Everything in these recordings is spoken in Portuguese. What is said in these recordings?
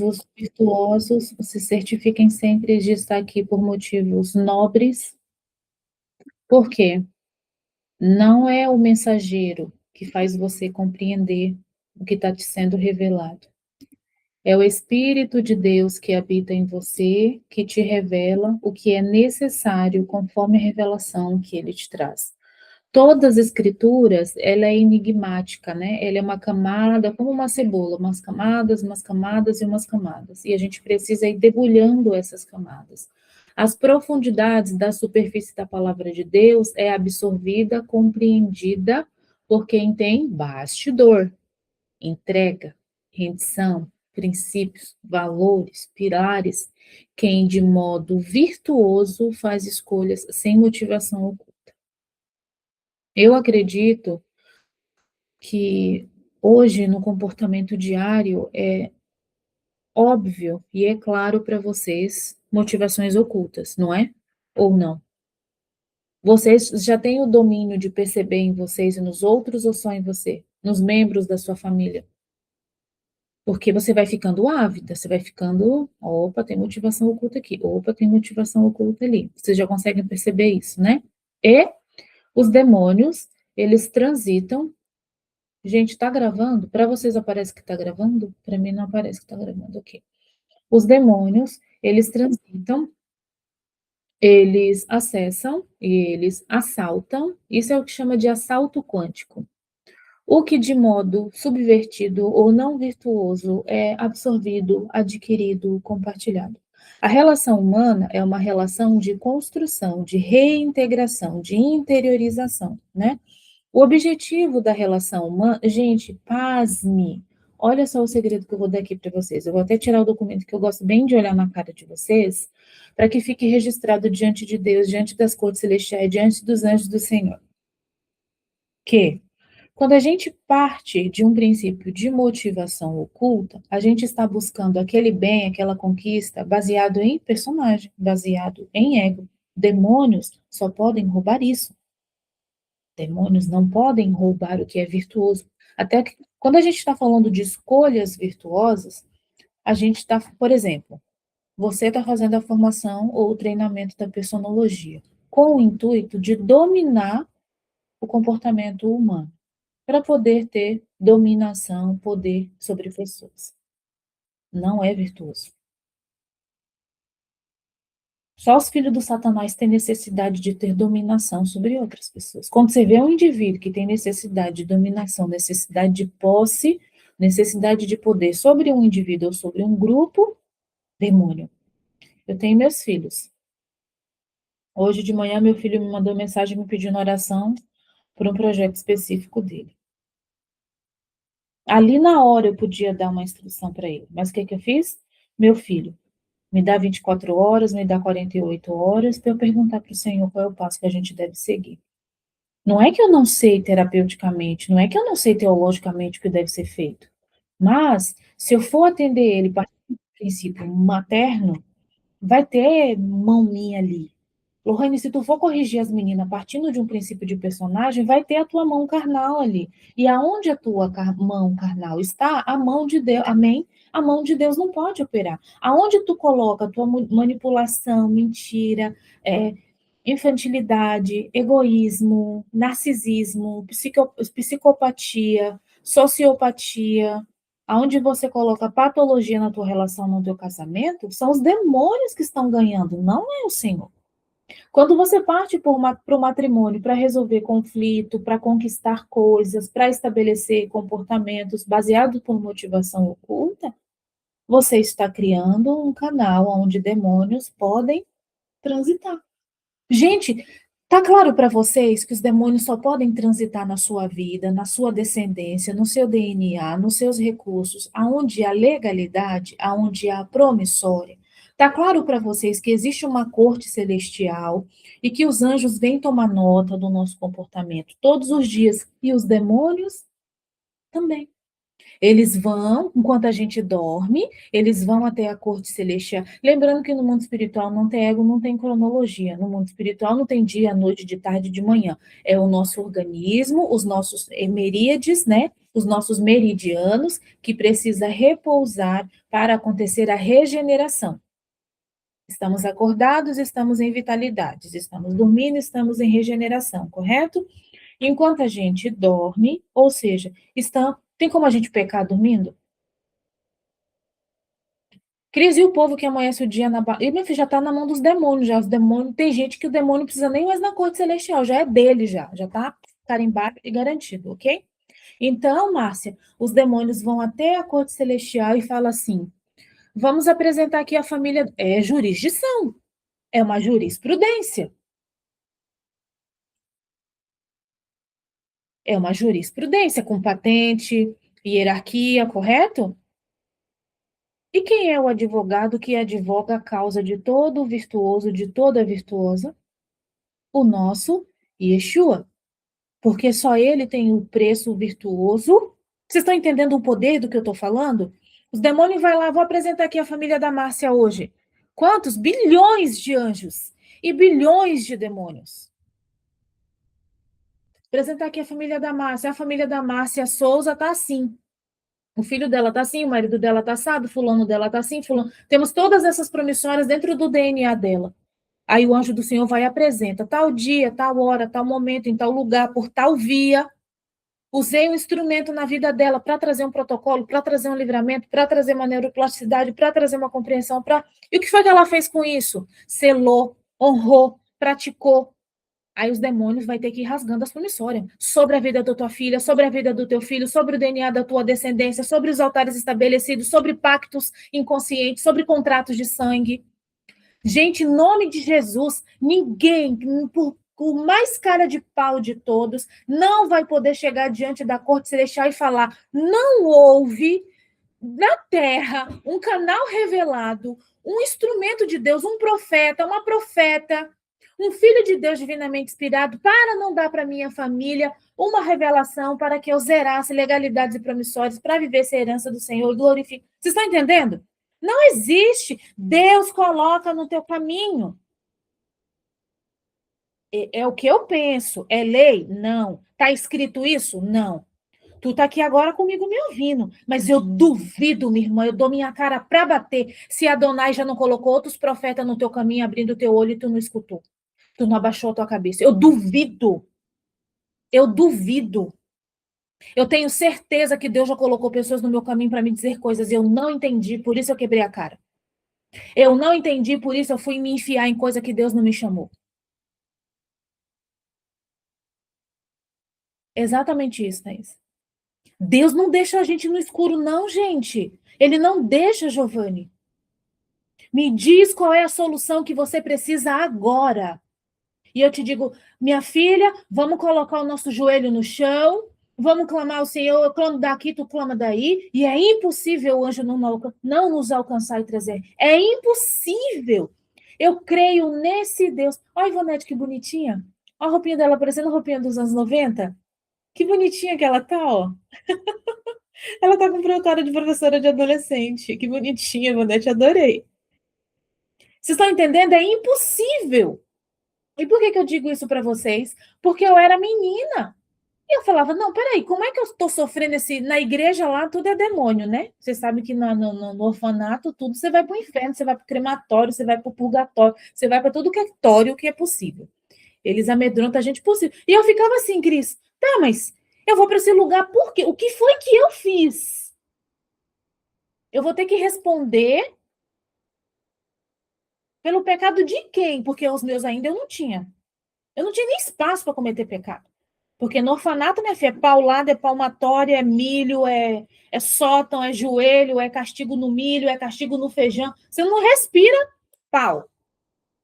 motivos virtuosos, se certifiquem sempre de estar aqui por motivos nobres. Por quê? Não é o mensageiro que faz você compreender o que está te sendo revelado. É o Espírito de Deus que habita em você, que te revela o que é necessário conforme a revelação que ele te traz. Todas as escrituras, ela é enigmática, né? Ela é uma camada, como uma cebola, umas camadas e umas camadas. E a gente precisa ir debulhando essas camadas. As profundidades da superfície da palavra de Deus é absorvida, compreendida por quem tem bastidor, entrega, rendição, princípios, valores, pilares, quem de modo virtuoso faz escolhas sem motivação oculta. Eu acredito que hoje no comportamento diário é óbvio e é claro para vocês motivações ocultas, não é? Ou não? Vocês já têm o domínio de perceber em vocês e nos outros ou só em você? Nos membros da sua família? Porque você vai ficando ávida, você vai ficando, opa, tem motivação oculta aqui, opa, tem motivação oculta ali. Vocês já conseguem perceber isso, né? E os demônios, eles transitam. Gente, tá gravando? Para vocês aparece que tá gravando? Para mim não aparece que tá gravando aqui. Os demônios, eles transitam, eles acessam e eles assaltam. Isso é o que chama de assalto quântico. O que de modo subvertido ou não virtuoso é absorvido, adquirido, compartilhado. A relação humana é uma relação de construção, de reintegração, de interiorização, né? O objetivo da relação humana, gente, pasme. Olha só o segredo que eu vou dar aqui para vocês. Eu vou até tirar o documento que eu gosto bem de olhar na cara de vocês, para que fique registrado diante de Deus, diante das cortes celestiais, diante dos anjos do Senhor. Que quando a gente parte de um princípio de motivação oculta, a gente está buscando aquele bem, aquela conquista, baseado em personagem, baseado em ego. Demônios só podem roubar isso. Demônios não podem roubar o que é virtuoso. Até que, quando a gente está falando de escolhas virtuosas, a gente está, por exemplo, você está fazendo a formação ou o treinamento da personologia, com o intuito de dominar o comportamento humano, para poder ter dominação, poder sobre pessoas. Não é virtuoso. Só os filhos do Satanás têm necessidade de ter dominação sobre outras pessoas. Quando você vê um indivíduo que tem necessidade de dominação, necessidade de posse, necessidade de poder sobre um indivíduo ou sobre um grupo, demônio. Eu tenho meus filhos. Hoje de manhã, meu filho me mandou mensagem me pedindo oração por um projeto específico dele. Ali na hora eu podia dar uma instrução para ele, mas o que eu fiz? Meu filho, me dá 24 horas, me dá 48 horas para eu perguntar para o Senhor qual é o passo que a gente deve seguir. Não é que eu não sei terapeuticamente, não é que eu não sei teologicamente o que deve ser feito, mas se eu for atender ele partindo do princípio materno, vai ter mão minha ali. Lohane, se tu for corrigir as meninas partindo de um princípio de personagem, vai ter a tua mão carnal ali. E aonde a tua mão carnal está, a mão de Deus, amém? A mão de Deus não pode operar. Aonde tu coloca a tua manipulação, mentira, infantilidade, egoísmo, narcisismo, psicopatia, sociopatia, aonde você coloca patologia na tua relação, no teu casamento, são os demônios que estão ganhando, não é o Senhor. Quando você parte para o matrimônio para resolver conflito, para conquistar coisas, para estabelecer comportamentos baseados por motivação oculta, você está criando um canal onde demônios podem transitar. Gente, tá claro para vocês que os demônios só podem transitar na sua vida, na sua descendência, no seu DNA, nos seus recursos, aonde há legalidade, aonde há promissória. Tá claro para vocês que existe uma corte celestial e que os anjos vêm tomar nota do nosso comportamento todos os dias e os demônios também. Eles vão, enquanto a gente dorme, eles vão até a corte celestial. Lembrando que no mundo espiritual não tem ego, não tem cronologia. No mundo espiritual não tem dia, noite, de tarde, de manhã. É o nosso organismo, os nossos emeríades, né? os nossos meridianos, que precisa repousar para acontecer a regeneração. Estamos acordados, estamos em vitalidade. Estamos dormindo, estamos em regeneração, correto? Enquanto a gente dorme, ou seja, tem como a gente pecar dormindo? Cris, e o povo que amanhece o dia na E meu filho já está na mão dos demônios, já. Os demônios, tem gente que o demônio não precisa nem mais na corte celestial, já é dele, já está carimbado e garantido, ok? Então, Márcia, os demônios vão até a corte celestial e falam assim: vamos apresentar aqui a família. É jurisdição, é uma jurisprudência. É uma jurisprudência com patente, hierarquia, correto? E quem é o advogado que advoga a causa de todo o virtuoso, de toda a virtuosa? O nosso Yeshua. Porque só ele tem o preço virtuoso. Vocês estão entendendo o poder do que eu estou falando? Os demônios vai lá, vou apresentar aqui a família da Márcia hoje. Quantos? Bilhões de anjos e bilhões de demônios. Apresentar aqui a família da Márcia. A família da Márcia Souza está assim. O filho dela está assim, o marido dela está assado, fulano dela está assim, fulano. Temos todas essas promissórias dentro do DNA dela. Aí o anjo do Senhor vai e apresenta tal dia, tal hora, tal momento, em tal lugar, por tal via. Usei um instrumento na vida dela para trazer um protocolo, para trazer um livramento, para trazer uma neuroplasticidade, para trazer uma compreensão. E o que foi que ela fez com isso? Selou, honrou, praticou. Aí os demônios vão ter que ir rasgando as promissórias sobre a vida da tua filha, sobre a vida do teu filho, sobre o DNA da tua descendência, sobre os altares estabelecidos, sobre pactos inconscientes, sobre contratos de sangue. Gente, em nome de Jesus, ninguém, por mais cara de pau de todos, não vai poder chegar diante da corte celestial e falar: não houve na terra um canal revelado, um instrumento de Deus, um profeta, uma profeta, um filho de Deus divinamente inspirado para não dar para minha família uma revelação para que eu zerasse legalidades e promissórias para viver essa herança do Senhor, glorifique. Vocês estão entendendo? Não existe. Deus coloca no teu caminho. É o que eu penso. É lei? Não. Está escrito isso? Não. Tu está aqui agora comigo me ouvindo, mas eu duvido, minha irmã, eu dou minha cara para bater se Adonai já não colocou outros profetas no teu caminho, abrindo o teu olho e tu não escutou. Tu não abaixou a tua cabeça. Eu duvido. Eu duvido. Eu tenho certeza que Deus já colocou pessoas no meu caminho para me dizer coisas e eu não entendi, por isso eu quebrei a cara. Eu não entendi, por isso eu fui me enfiar em coisa que Deus não me chamou. Exatamente isso, Thaís. Deus não deixa a gente no escuro, não, gente. Ele não deixa, Giovanni. Me diz qual é a solução que você precisa agora. E eu te digo, minha filha, vamos colocar o nosso joelho no chão, vamos clamar ao Senhor, eu clamo daqui, tu clama daí, e é impossível o anjo não nos alcançar e trazer. É impossível. Eu creio nesse Deus. Olha a Ivonete, que bonitinha. Olha a roupinha dela parecendo a roupinha dos anos 90. Que bonitinha que ela tá, ó. Ela tá com cara de professora de adolescente. Que bonitinha, Ivonete, adorei. Vocês estão entendendo? É impossível. E por que eu digo isso para vocês? Porque eu era menina. E eu falava, não, peraí, como é que eu estou sofrendo na igreja lá, tudo é demônio, né? Você sabe que no orfanato, tudo, você vai para o inferno, você vai para o crematório, você vai para o purgatório, você vai para tudo que é tório que é possível. Eles amedrontam a gente possível. E eu ficava assim, Cris, tá, mas eu vou para esse lugar por quê? O que foi que eu fiz? Eu vou ter que responder pelo pecado de quem? Porque os meus ainda eu não tinha. Eu não tinha nem espaço para cometer pecado. Porque no orfanato, minha filha, é paulada, é palmatória, é milho, é sótão, é joelho, é castigo no milho, é castigo no feijão. Você não respira pau.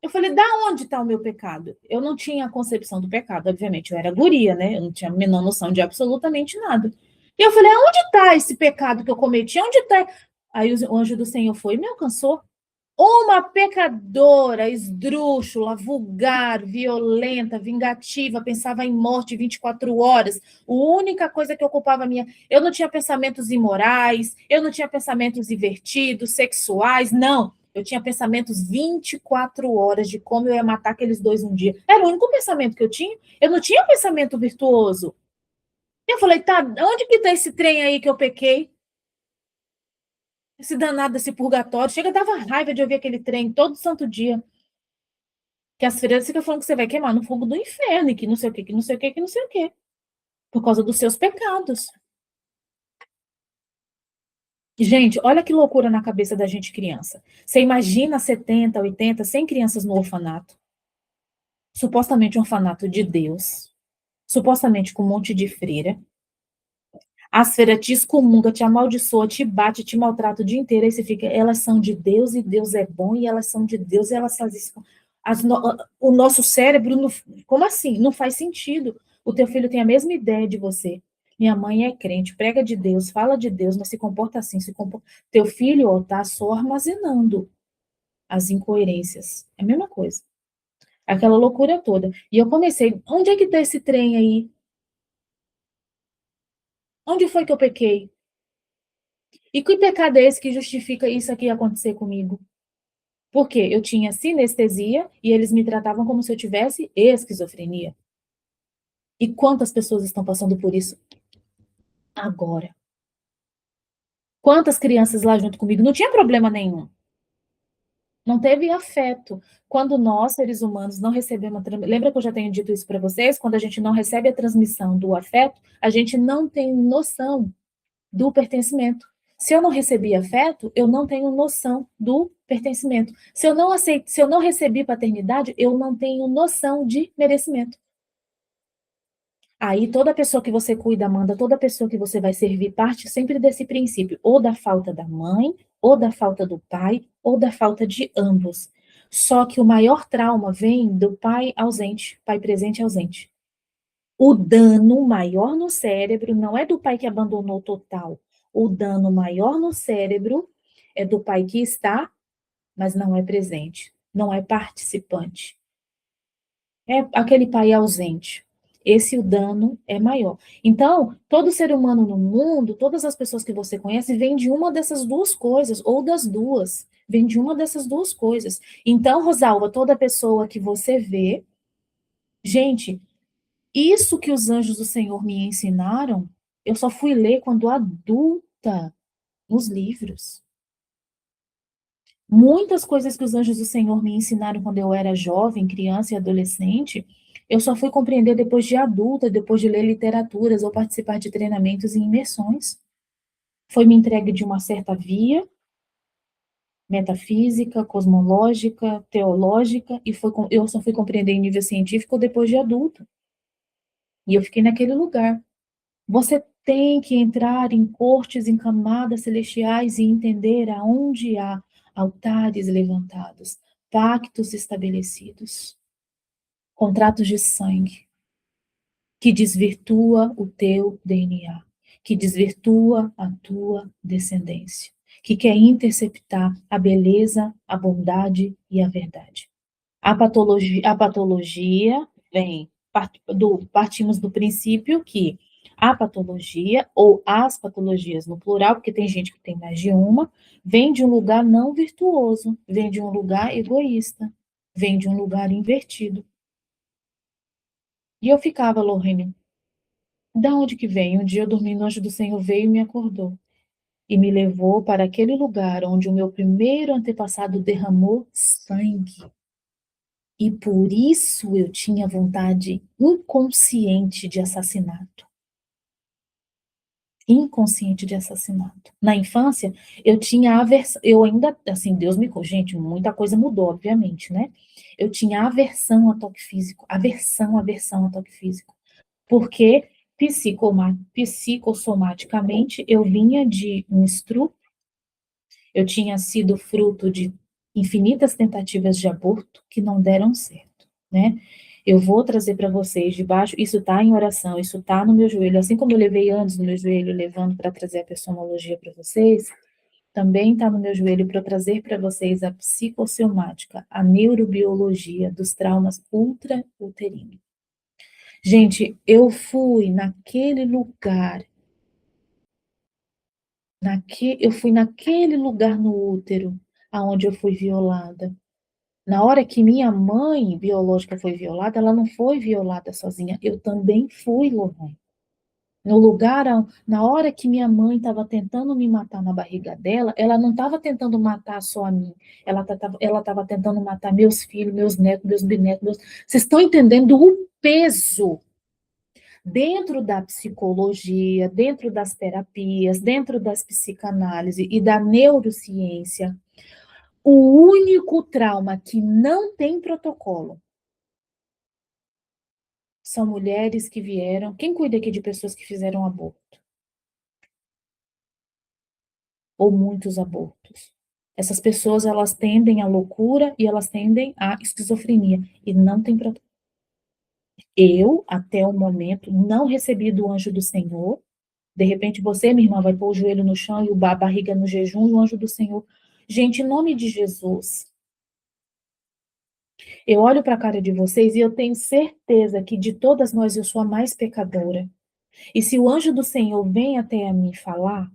Eu falei, da onde está o meu pecado? Eu não tinha a concepção do pecado, obviamente. Eu era guria, né? Eu não tinha a menor noção de absolutamente nada. E eu falei, onde está esse pecado que eu cometi? Onde está? Aí o anjo do Senhor foi e me alcançou. Uma pecadora, esdrúxula, vulgar, violenta, vingativa, pensava em morte 24 horas. A única coisa que ocupava a minha... Eu não tinha pensamentos imorais, eu não tinha pensamentos invertidos, sexuais, não. Eu tinha pensamentos 24 horas de como eu ia matar aqueles dois um dia. Era o único pensamento que eu tinha. Eu não tinha pensamento virtuoso. Eu falei, tá, onde que tá esse trem aí que eu pequei? Esse danado desse purgatório. Chega, dava raiva de ouvir aquele trem todo santo dia. Que as freiras ficam falando que você vai queimar no fogo do inferno, e que não sei o que, que não sei o que, que não sei o que. Por causa dos seus pecados. Gente, olha que loucura na cabeça da gente criança. Você imagina 70, 80, 100 crianças no orfanato. Supostamente um orfanato de Deus. Supostamente com um monte de freira. As freiras te excomungam, te amaldiçoa, te bate, te maltrata o dia inteiro. Aí você fica, elas são de Deus e Deus é bom, e elas são de Deus e elas fazem isso. O nosso cérebro, como assim? Não faz sentido. O teu filho tem a mesma ideia de você. Minha mãe é crente, prega de Deus, fala de Deus, mas se comporta assim, se comporta... Teu filho, ó, tá só armazenando as incoerências. É a mesma coisa. Aquela loucura toda. E eu comecei, onde é que tá esse trem aí? Onde foi que eu pequei? E que pecado é esse que justifica isso aqui acontecer comigo? Porque eu tinha sinestesia e eles me tratavam como se eu tivesse esquizofrenia. E quantas pessoas estão passando por isso agora? Quantas crianças lá junto comigo? Não tinha problema nenhum. Não teve afeto. Quando nós, seres humanos, não recebemos. Lembra que eu já tenho dito isso para vocês? Quando a gente não recebe a transmissão do afeto, a gente não tem noção do pertencimento. Se eu não recebi afeto, eu não tenho noção do pertencimento. Se eu não aceito, se eu não recebi paternidade, eu não tenho noção de merecimento. Aí toda pessoa que você cuida, Amanda, toda pessoa que você vai servir parte sempre desse princípio, ou da falta da mãe, ou da falta do pai, ou da falta de ambos. Só que o maior trauma vem do pai ausente, pai presente ausente. O dano maior no cérebro não é do pai que abandonou total. O dano maior no cérebro é do pai que está, mas não é presente, não é participante. É aquele pai ausente. Esse o dano é maior. Então, todo ser humano no mundo, todas as pessoas que você conhece, vêm de uma dessas duas coisas, ou das duas. Vem de uma dessas duas coisas. Então, Rosalba, toda pessoa que você vê, gente, isso que os anjos do Senhor me ensinaram, eu só fui ler quando adulta nos livros. Muitas coisas que os anjos do Senhor me ensinaram quando eu era jovem, criança e adolescente, eu só fui compreender depois de adulta, depois de ler literaturas ou participar de treinamentos e imersões. Foi me entregue de uma certa via, metafísica, cosmológica, teológica, e eu só fui compreender em nível científico depois de adulto. E eu fiquei naquele lugar. Você tem que entrar em cortes, em camadas celestiais e entender aonde há altares levantados, pactos estabelecidos, contratos de sangue, que desvirtua o teu DNA, que desvirtua a tua descendência, que quer interceptar a beleza, a bondade e a verdade. A patologia vem, partimos do princípio que a patologia, ou as patologias no plural, porque tem gente que tem mais de uma, vem de um lugar não virtuoso, vem de um lugar egoísta, vem de um lugar invertido. E eu ficava, Lorraine, da onde que vem? Um dia eu dormindo, o anjo do Senhor veio e me acordou. E me levou para aquele lugar onde o meu primeiro antepassado derramou sangue. E por isso eu tinha vontade inconsciente de assassinato. Inconsciente de assassinato. Na infância, eu tinha aversão, eu ainda, assim, Deus me... Gente, muita coisa mudou, obviamente, né? Eu tinha aversão a toque físico, aversão a toque físico. Porque psicossomaticamente eu vinha de um estupro, eu tinha sido fruto de infinitas tentativas de aborto que não deram certo, né? Eu vou trazer para vocês debaixo, isso está em oração, isso está no meu joelho, assim como eu levei anos no meu joelho, levando para trazer a personologia para vocês, também está no meu joelho para trazer para vocês a psicossomática, a neurobiologia dos traumas ultrauterinos. Gente, eu fui naquele lugar, eu fui naquele lugar no útero, aonde eu fui violada. Na hora que minha mãe biológica foi violada, ela não foi violada sozinha, eu também fui, Lorraine. No lugar, na hora que minha mãe estava tentando me matar na barriga dela, ela não estava tentando matar só a mim. Ela estava tentando matar meus filhos, meus netos, meus bisnetos. Vocês estão entendendo o peso dentro da psicologia, dentro das terapias, dentro das psicanálises e da neurociência? O único trauma que não tem protocolo são mulheres que vieram. Quem cuida aqui de pessoas que fizeram aborto? Ou muitos abortos? Essas pessoas, elas tendem à loucura e elas tendem à esquizofrenia. E não tem protocolo. Eu, até o momento, não recebi do anjo do Senhor. De repente, você, minha irmã, vai pôr o joelho no chão e a barriga no jejum e o anjo do Senhor. Gente, em nome de Jesus, eu olho para a cara de vocês e eu tenho certeza que de todas nós eu sou a mais pecadora. E se o anjo do Senhor vem até a mim falar,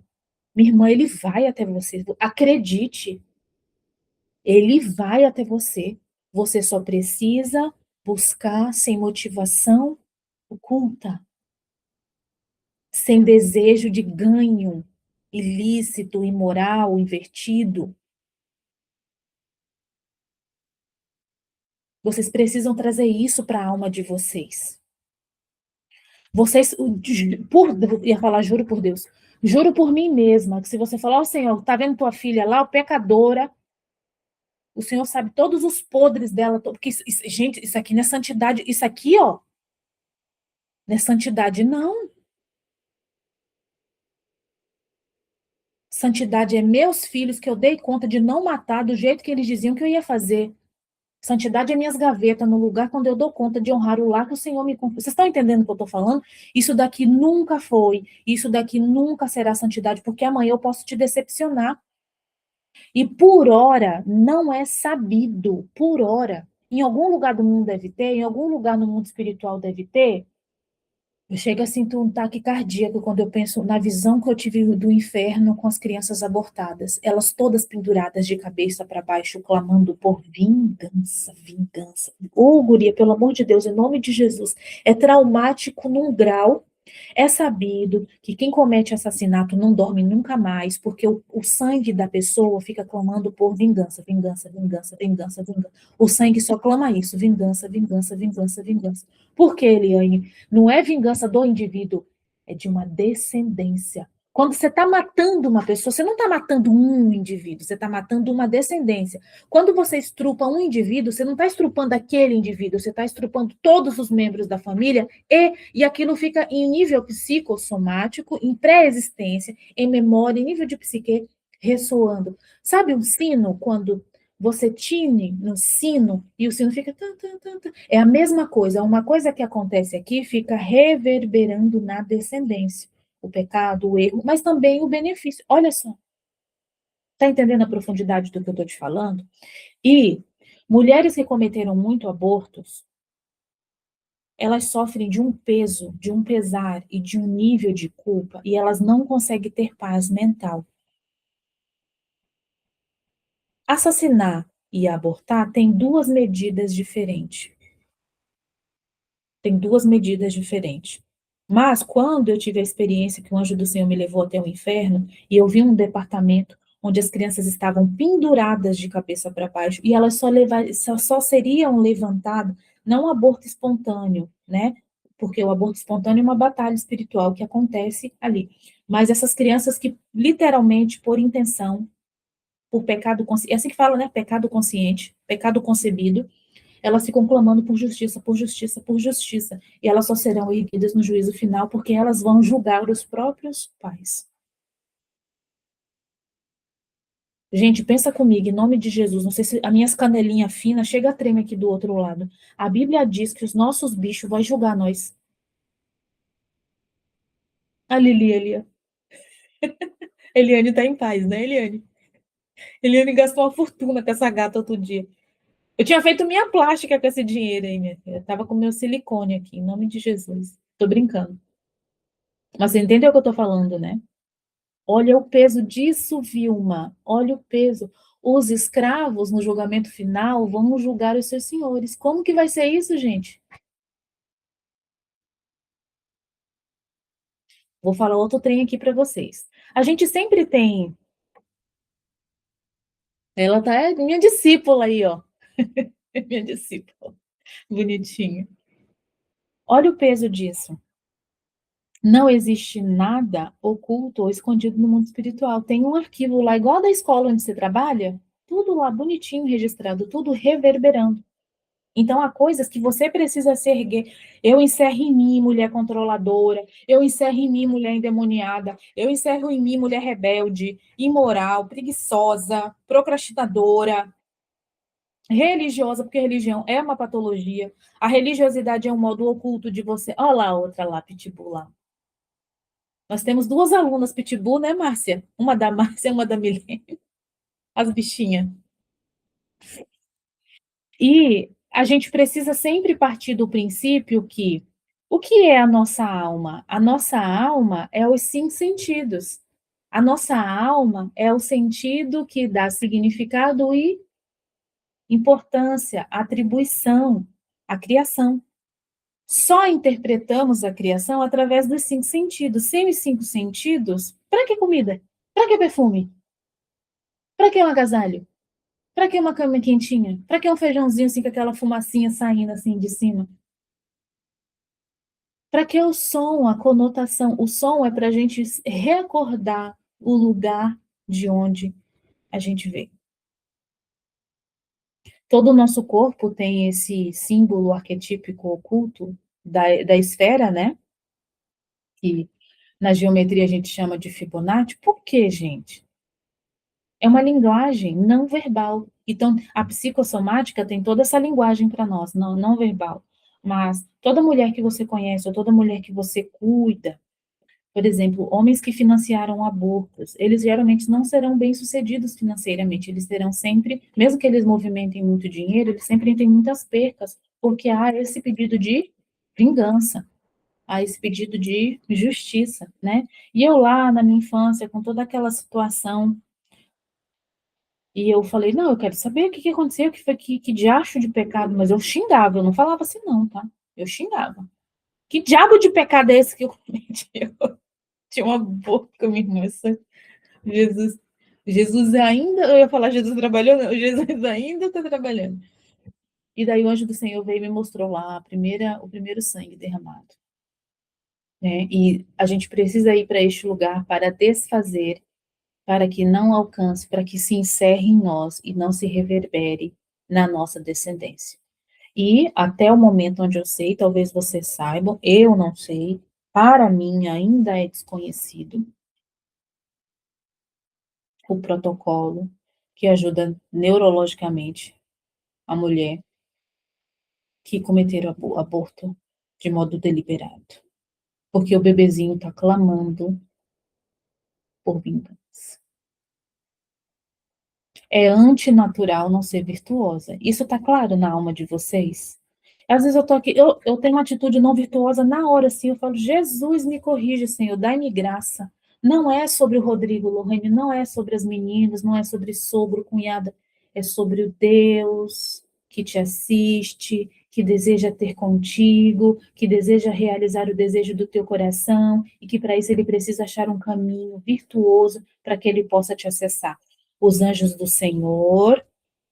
minha irmã, ele vai até você. Acredite, ele vai até você. Você só precisa buscar sem motivação oculta, sem desejo de ganho ilícito, imoral, invertido. Vocês precisam trazer isso para a alma de vocês. Vocês, ia falar, juro por Deus, juro por mim mesma, que se você falar, ó oh, Senhor, tá vendo tua filha lá, pecadora, o Senhor sabe todos os podres dela, porque, gente, isso aqui não é santidade, isso aqui, ó, não é santidade, não. Santidade é meus filhos que eu dei conta de não matar do jeito que eles diziam que eu ia fazer. Santidade é minhas gavetas no lugar quando eu dou conta de honrar o lar que o Senhor me confiou. Vocês estão entendendo o que eu estou falando? Isso daqui nunca foi, isso daqui nunca será santidade, porque amanhã eu posso te decepcionar. E por hora não é sabido, por hora. Em algum lugar do mundo deve ter, em algum lugar no mundo espiritual deve ter. Eu chego a sentir um taque cardíaco quando eu penso na visão que eu tive do inferno com as crianças abortadas, elas todas penduradas de cabeça para baixo, clamando por vingança, vingança. Ô, guria, pelo amor de Deus, em nome de Jesus, é traumático num grau. É sabido que quem comete assassinato não dorme nunca mais, porque o sangue da pessoa fica clamando por vingança, vingança, vingança, vingança, vingança. O sangue só clama isso, vingança, vingança, vingança, vingança. Por quê, Eliane? Não é vingança do indivíduo, é de uma descendência. Quando você está matando uma pessoa, você não está matando um indivíduo, você está matando uma descendência. Quando você estrupa um indivíduo, você não está estrupando aquele indivíduo, você está estrupando todos os membros da família e aquilo fica em nível psicossomático, em pré-existência, em memória, em nível de psique, ressoando. Sabe um sino, quando você tine no sino e o sino fica... Tan, tan, tan, tan. É a mesma coisa, uma coisa que acontece aqui fica reverberando na descendência. O pecado, o erro, mas também o benefício. Olha só, está entendendo a profundidade do que eu estou te falando? E mulheres que cometeram muito abortos, elas sofrem de um peso, de um pesar e de um nível de culpa, e elas não conseguem ter paz mental. Assassinar e abortar tem duas medidas diferentes. Tem duas medidas diferentes. Mas quando eu tive a experiência que o anjo do Senhor me levou até o inferno, e eu vi um departamento onde as crianças estavam penduradas de cabeça para baixo, e elas só seriam levantadas, não aborto espontâneo, né? Porque o aborto espontâneo é uma batalha espiritual que acontece ali. Mas essas crianças que, literalmente, por intenção, por pecado consciente, é assim que fala, né? Pecado consciente, pecado concebido, elas ficam clamando por justiça, por justiça, por justiça. E elas só serão erguidas no juízo final porque elas vão julgar os próprios pais. Gente, pensa comigo, em nome de Jesus, não sei se as minhas canelinhas finas chega a tremer aqui do outro lado. A Bíblia diz que os nossos bichos vão julgar nós. A Lili, Eliane. Eliane tá em paz, né, Eliane? Eliane gastou uma fortuna com essa gata outro dia. Eu tinha feito minha plástica com esse dinheiro aí, minha filha. Eu tava com meu silicone aqui, em nome de Jesus. Tô brincando. Mas você entendeu o que eu tô falando, né? Olha o peso disso, Vilma. Olha o peso. Os escravos, no julgamento final, vão julgar os seus senhores. Como que vai ser isso, gente? Vou falar outro trem aqui para vocês. A gente sempre tem. Ela tá é minha discípula aí, ó. Minha discípula. Bonitinha. Olha o peso disso. Não existe nada oculto ou escondido no mundo espiritual. Tem um arquivo lá, igual da escola onde você trabalha, tudo lá bonitinho registrado, tudo reverberando. Então, há coisas que você precisa se erguer. Eu encerro em mim, mulher controladora. Eu encerro em mim, mulher endemoniada. Eu encerro em mim, mulher rebelde, imoral, preguiçosa, procrastinadora, religiosa, porque religião é uma patologia. A religiosidade é um modo oculto de você. Olha lá a outra lá, pitbull lá. Nós temos duas alunas pitbull, né, Márcia? Uma da Márcia e uma da Milene. As bichinhas. E a gente precisa sempre partir do princípio que o que é a nossa alma? A nossa alma é os cinco sentidos. A nossa alma é o sentido que dá significado e importância, atribuição à criação. Só interpretamos a criação através dos cinco sentidos. Sem os cinco sentidos, para que comida? Para que perfume? Para que um agasalho? Para que uma cama quentinha? Para que um feijãozinho assim com aquela fumacinha saindo assim de cima? Para que o som, a conotação? O som é para a gente recordar o lugar de onde a gente veio. Todo o nosso corpo tem esse símbolo arquetípico oculto da esfera, né? Que na geometria a gente chama de Fibonacci. Por quê, gente? É uma linguagem não verbal. Então, a psicossomática tem toda essa linguagem para nós, não verbal. Mas toda mulher que você conhece, ou toda mulher que você cuida, por exemplo, homens que financiaram abortos, eles geralmente não serão bem-sucedidos financeiramente, eles terão sempre, mesmo que eles movimentem muito dinheiro, eles sempre têm muitas percas, porque há esse pedido de vingança, há esse pedido de justiça, né? E eu lá, na minha infância, com toda aquela situação, e eu falei, não, eu quero saber o que aconteceu, que foi que diacho de pecado, mas eu xingava, eu não falava assim não, tá? Eu xingava. Que diabo de pecado é esse que eu cometi? Eu tinha uma boca, minha irmã, Jesus, Jesus ainda, eu ia falar Jesus trabalhou, não, Jesus ainda está trabalhando. E daí o anjo do Senhor veio e me mostrou lá o primeiro sangue derramado. Né? E a gente precisa ir para este lugar para desfazer, para que não alcance, para que se encerre em nós e não se reverbere na nossa descendência. E até o momento onde eu sei, talvez vocês saibam, eu não sei, para mim ainda é desconhecido o protocolo que ajuda neurologicamente a mulher que cometeram aborto de modo deliberado. Porque o bebezinho está clamando por vingança. É antinatural não ser virtuosa. Isso está claro na alma de vocês? Às vezes eu tô aqui, eu tenho uma atitude não virtuosa na hora, assim, eu falo, Jesus, me corrige, Senhor, dai-me graça. Não é sobre o Rodrigo Lorraine, não é sobre as meninas, não é sobre sogro, cunhada, é sobre o Deus que te assiste, que deseja ter contigo, que deseja realizar o desejo do teu coração, e que para isso ele precisa achar um caminho virtuoso para que ele possa te acessar. Os anjos do Senhor,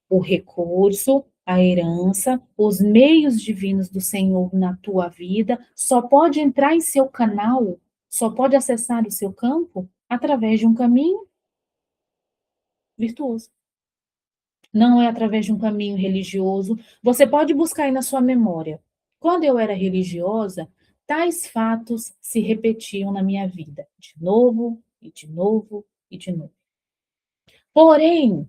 o recurso, a herança, os meios divinos do Senhor na tua vida, só pode entrar em seu canal, só pode acessar o seu campo através de um caminho virtuoso. Não é através de um caminho religioso. Você pode buscar aí na sua memória. Quando eu era religiosa, tais fatos se repetiam na minha vida, de novo, e de novo, e de novo. Porém,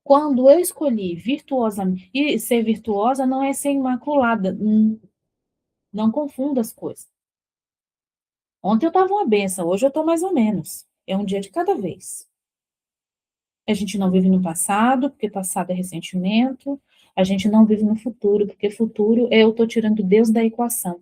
quando eu escolhi virtuosa, e ser virtuosa não é ser imaculada, não confunda as coisas. Ontem eu estava uma benção, hoje eu estou mais ou menos. É um dia de cada vez. A gente não vive no passado, porque passado é ressentimento. A gente não vive no futuro, porque futuro é eu estou tirando Deus da equação.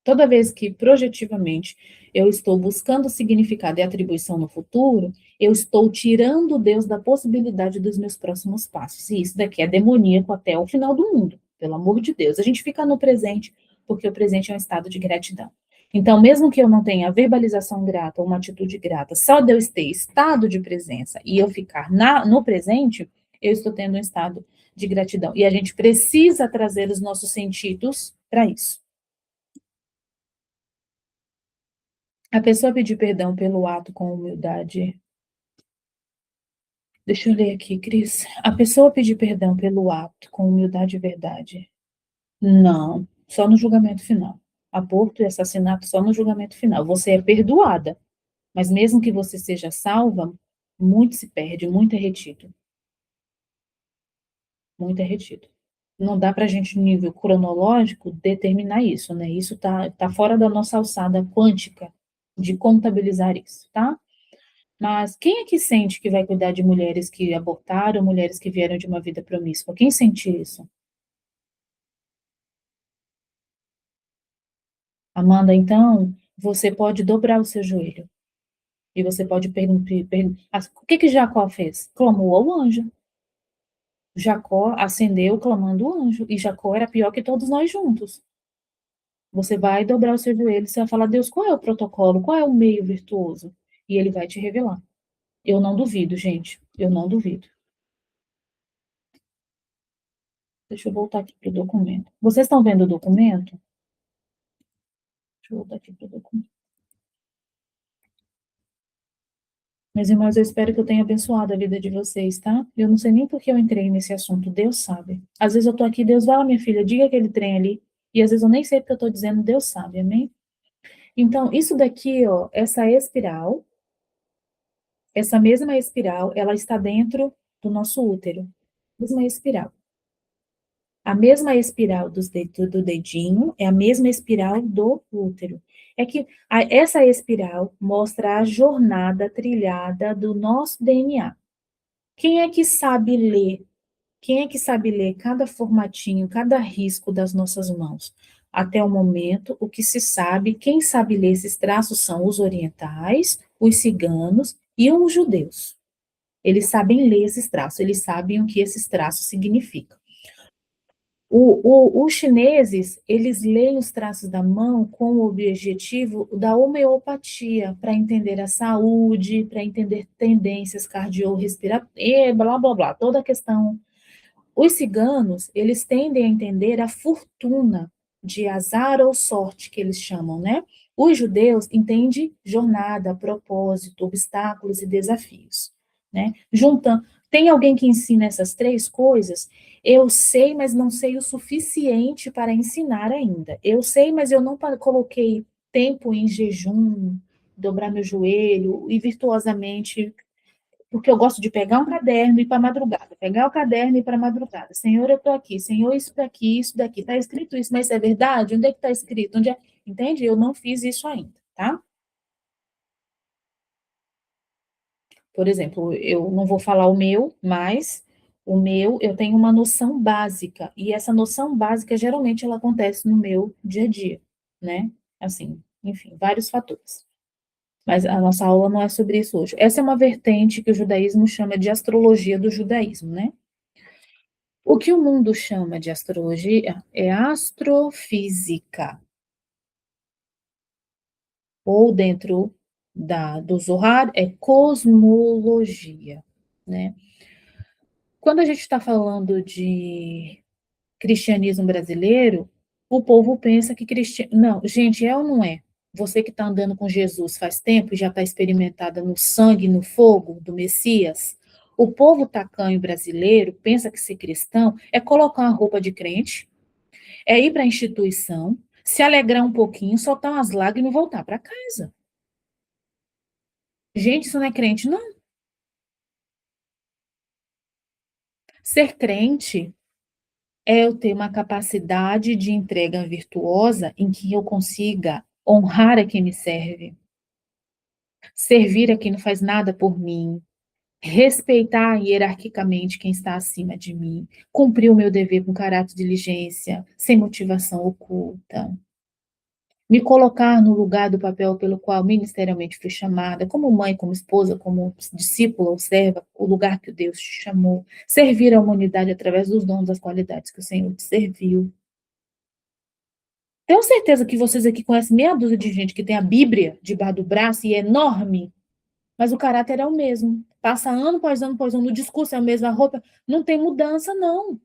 Toda vez que, projetivamente, eu estou buscando significado e atribuição no futuro, eu estou tirando Deus da possibilidade dos meus próximos passos. E isso daqui é demoníaco até o final do mundo, pelo amor de Deus. A gente fica no presente, porque o presente é um estado de gratidão. Então, mesmo que eu não tenha a verbalização grata, uma atitude grata, só de eu ter estado de presença e eu ficar no presente, eu estou tendo um estado de gratidão. E a gente precisa trazer os nossos sentidos para isso. A pessoa pedir perdão pelo ato com humildade. Deixa eu ler aqui, Cris. A pessoa pedir perdão pelo ato com humildade e verdade. Não, só no julgamento final. Aborto e assassinato só no julgamento final. Você é perdoada, mas mesmo que você seja salva, muito se perde, muito é retido. Muito é retido. Não dá para a gente, no nível cronológico, determinar isso, né? Isso tá fora da nossa alçada quântica de contabilizar isso, tá? Mas quem é que sente que vai cuidar de mulheres que abortaram, mulheres que vieram de uma vida promíscua? Quem sente isso? Amanda, então, você pode dobrar o seu joelho. E você pode perguntar, o que que Jacó fez? Clamou ao anjo. Jacó acendeu clamando o anjo. E Jacó era pior que todos nós juntos. Você vai dobrar o seu joelho, você vai falar, Deus, qual é o protocolo? Qual é o meio virtuoso? E ele vai te revelar. Eu não duvido, gente. Eu não duvido. Deixa eu voltar aqui para o documento. Vocês estão vendo o documento? Deixa eu voltar aqui para o documento. Meus irmãos, eu espero que eu tenha abençoado a vida de vocês, tá? Eu não sei nem por que eu entrei nesse assunto, Deus sabe. Às vezes eu tô aqui, Deus vai lá, minha filha, diga aquele trem ali. E às vezes eu nem sei porque eu tô dizendo, Deus sabe, amém? Então, isso daqui, ó, essa mesma espiral, ela está dentro do nosso útero. Mesma espiral. A mesma espiral do dedinho é a mesma espiral do útero. É que essa espiral mostra a jornada trilhada do nosso DNA. Quem é que sabe ler? Quem é que sabe ler cada formatinho, cada risco das nossas mãos? Até o momento, o que se sabe, quem sabe ler esses traços são os orientais, os ciganos e os judeus. Eles sabem ler esses traços, eles sabem o que esses traços significam. Os chineses, eles leem os traços da mão com o objetivo da homeopatia, para entender a saúde, para entender tendências cardiorrespiratórias, blá, blá, blá, toda a questão. Os ciganos, eles tendem a entender a fortuna, de azar ou sorte, que eles chamam, né? Os judeus entendem jornada, propósito, obstáculos e desafios, né? Juntando, tem alguém que ensina essas três coisas? Eu sei, mas não sei o suficiente para ensinar ainda. Eu sei, mas eu não coloquei tempo em jejum, dobrar meu joelho e virtuosamente porque eu gosto de pegar um caderno e ir para a madrugada, pegar o caderno e ir para a madrugada. Senhor, eu estou aqui. Senhor, isso daqui. Está escrito isso, mas é verdade? Onde é que está escrito? Onde é? Entende? Eu não fiz isso ainda, tá? Por exemplo, eu não vou falar o meu, mas o meu, eu tenho uma noção básica, e essa noção básica, geralmente, ela acontece no meu dia a dia, né? Assim, enfim, vários fatores. Mas a nossa aula não é sobre isso hoje. Essa é uma vertente que o judaísmo chama de astrologia do judaísmo, né? O que o mundo chama de astrologia é astrofísica, ou dentro do Zohar é cosmologia, né? Quando a gente está falando de cristianismo brasileiro, o povo pensa que cristiano... Não, gente, é ou não é? Você que está andando com Jesus faz tempo e já está experimentada no sangue e no fogo do Messias, o povo tacanho brasileiro pensa que ser cristão é colocar uma roupa de crente, é ir para a instituição, se alegrar um pouquinho, soltar umas lágrimas e voltar para casa. Gente, isso não é crente, não. Ser crente é eu ter uma capacidade de entrega virtuosa em que eu consiga honrar a quem me serve, servir a quem não faz nada por mim, respeitar hierarquicamente quem está acima de mim, cumprir o meu dever com caráter de diligência, sem motivação oculta. Me colocar no lugar do papel pelo qual ministerialmente fui chamada, como mãe, como esposa, como discípula ou serva, o lugar que Deus te chamou, servir a humanidade através dos dons, das qualidades que o Senhor te serviu. Tenho certeza que vocês aqui conhecem meia dúzia de gente que tem a Bíblia debaixo do braço e é enorme, mas o caráter é o mesmo. Passa ano após ano, o discurso é o mesmo, a roupa não tem mudança, não.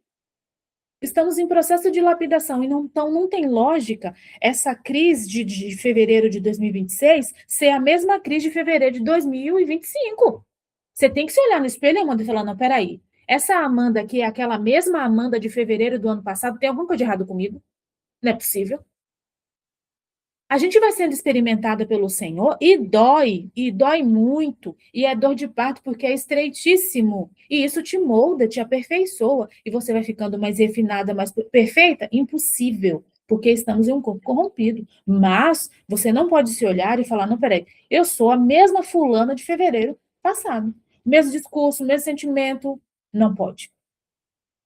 Estamos em processo de lapidação, e não, então não tem lógica essa crise de fevereiro de 2026 ser a mesma crise de fevereiro de 2025. Você tem que se olhar no espelho, Amanda, e falar, não, peraí, essa Amanda aqui é aquela mesma Amanda de fevereiro do ano passado, tem alguma coisa de errado comigo? Não é possível. A gente vai sendo experimentada pelo Senhor e dói muito, e é dor de parto porque é estreitíssimo. E isso te molda, te aperfeiçoa, e você vai ficando mais refinada, mais perfeita? Impossível, porque estamos em um corpo corrompido. Mas você não pode se olhar e falar: não, peraí, eu sou a mesma fulana de fevereiro passado. Mesmo discurso, mesmo sentimento. Não pode.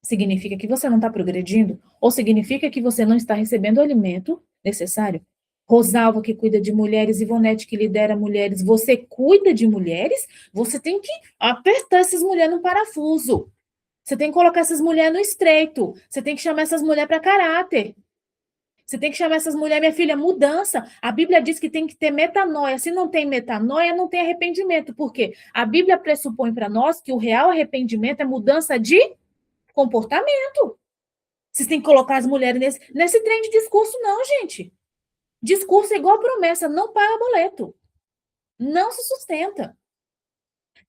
Significa que você não está progredindo? Ou significa que você não está recebendo o alimento necessário? Rosalva, que cuida de mulheres, Ivonete, que lidera mulheres, você cuida de mulheres? Você tem que apertar essas mulheres no parafuso. Você tem que colocar essas mulheres no estreito. Você tem que chamar essas mulheres para caráter. Você tem que chamar essas mulheres, minha filha, mudança. A Bíblia diz que tem que ter metanoia. Se não tem metanoia, não tem arrependimento. Por quê? A Bíblia pressupõe para nós que o real arrependimento é mudança de comportamento. Vocês têm que colocar as mulheres nesse trem de discurso, não, gente. Discurso é igual promessa, não paga boleto. Não se sustenta.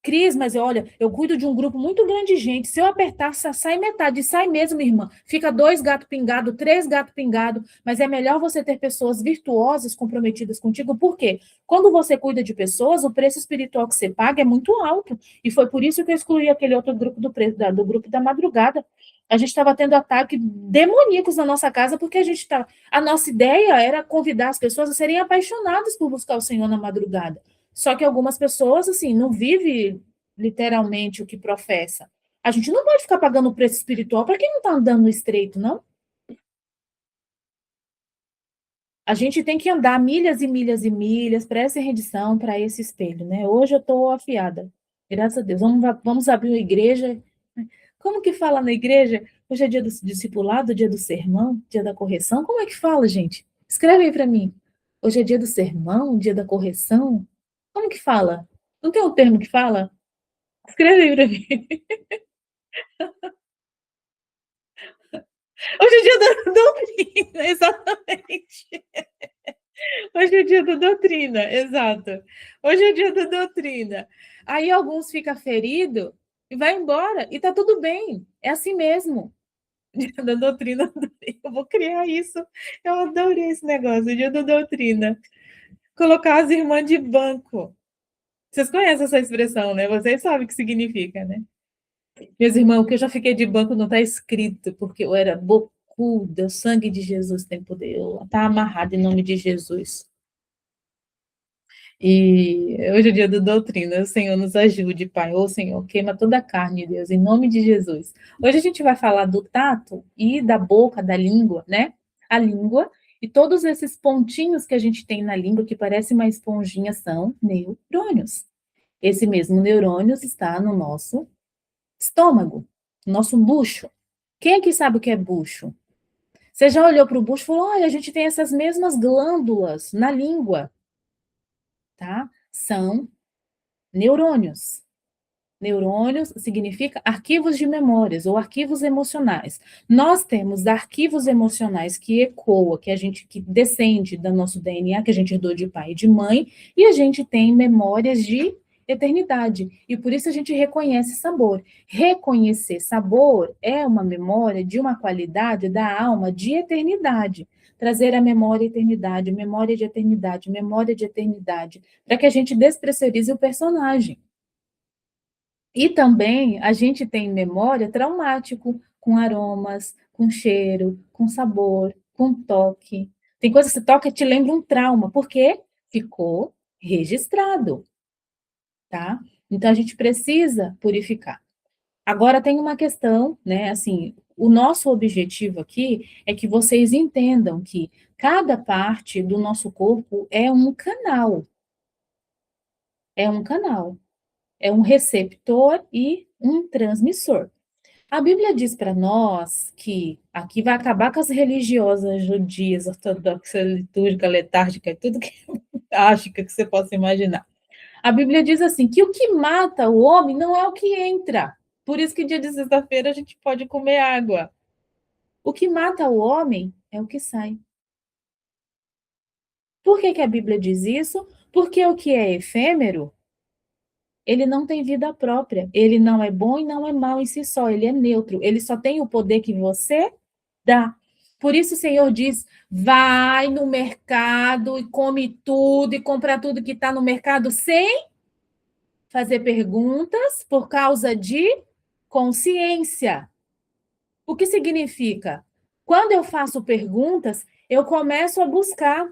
Cris, mas olha, eu cuido de um grupo muito grande de gente. Se eu apertar, sai metade. Sai mesmo, irmã. Fica 2 gatos pingados, 3 gatos pingados. Mas é melhor você ter pessoas virtuosas comprometidas contigo. Por quê? Quando você cuida de pessoas, o preço espiritual que você paga é muito alto. E foi por isso que eu excluí aquele outro grupo do grupo da madrugada. A gente estava tendo ataques demoníacos na nossa casa, porque a nossa ideia era convidar as pessoas a serem apaixonadas por buscar o Senhor na madrugada. Só que algumas pessoas, assim, não vivem literalmente o que professa. A gente não pode ficar pagando o preço espiritual para quem não está andando no estreito, não. A gente tem que andar milhas e milhas e milhas para essa rendição, para esse espelho, né? Hoje eu estou afiada. Graças a Deus. Vamos abrir uma igreja. Como que fala na igreja? Hoje é dia do discipulado, dia do sermão, dia da correção. Como é que fala, gente? Escreve aí para mim. Hoje é dia do sermão, dia da correção. Como que fala? Não tem um termo que fala? Escreve aí para mim. Hoje é dia da doutrina, exatamente. Hoje é dia da doutrina, exato. Hoje é dia da doutrina. Aí alguns ficam feridos e vai embora, e tá tudo bem. É assim mesmo. Dia da doutrina, eu vou criar isso. Eu adorei esse negócio, dia da doutrina. Colocar as irmãs de banco. Vocês conhecem essa expressão, né? Vocês sabem o que significa, né? Meus irmãos, o que eu já fiquei de banco não está escrito, porque eu era bocuda, o sangue de Jesus tem poder. Está amarrado em nome de Jesus. E hoje é dia da doutrina, o Senhor nos ajude, Pai. Ô Senhor, queima toda a carne, Deus, em nome de Jesus. Hoje a gente vai falar do tato e da boca, da língua, né? A língua e todos esses pontinhos que a gente tem na língua, que parece uma esponjinha, são neurônios. Esse mesmo neurônios está no nosso estômago, nosso bucho. Quem aqui sabe o que é bucho? Você já olhou para o bucho e falou: olha, a gente tem essas mesmas glândulas na língua, tá? São neurônios. Neurônios significa arquivos de memórias ou arquivos emocionais. Nós temos arquivos emocionais que ecoam, que descende do nosso DNA, que a gente herdou de pai e de mãe, e a gente tem memórias de eternidade. E por isso a gente reconhece sabor. Reconhecer sabor é uma memória de uma qualidade da alma de eternidade. Trazer a memória eternidade, memória de eternidade, para que a gente despressurize o personagem. E também a gente tem memória traumático, com aromas, com cheiro, com sabor, com toque. Tem coisa que você toca e te lembra um trauma, porque ficou registrado, tá? Então a gente precisa purificar. Agora tem uma questão, né? Assim, o nosso objetivo aqui é que vocês entendam que cada parte do nosso corpo é um canal. É um canal. É um receptor e um transmissor. A Bíblia diz para nós que aqui vai acabar com as religiosas judias, ortodoxas, litúrgica, letárgica, tudo que acha que você possa imaginar. A Bíblia diz assim que o que mata o homem não é o que entra. Por isso que dia de sexta-feira a gente pode comer água. O que mata o homem é o que sai. Por que, que a Bíblia diz isso? Porque o que é efêmero, ele não tem vida própria. Ele não é bom e não é mal em si só. Ele é neutro. Ele só tem o poder que você dá. Por isso o Senhor diz: vai no mercado e come tudo e compra tudo que está no mercado sem fazer perguntas por causa de consciência. O que significa? Quando eu faço perguntas, eu começo a buscar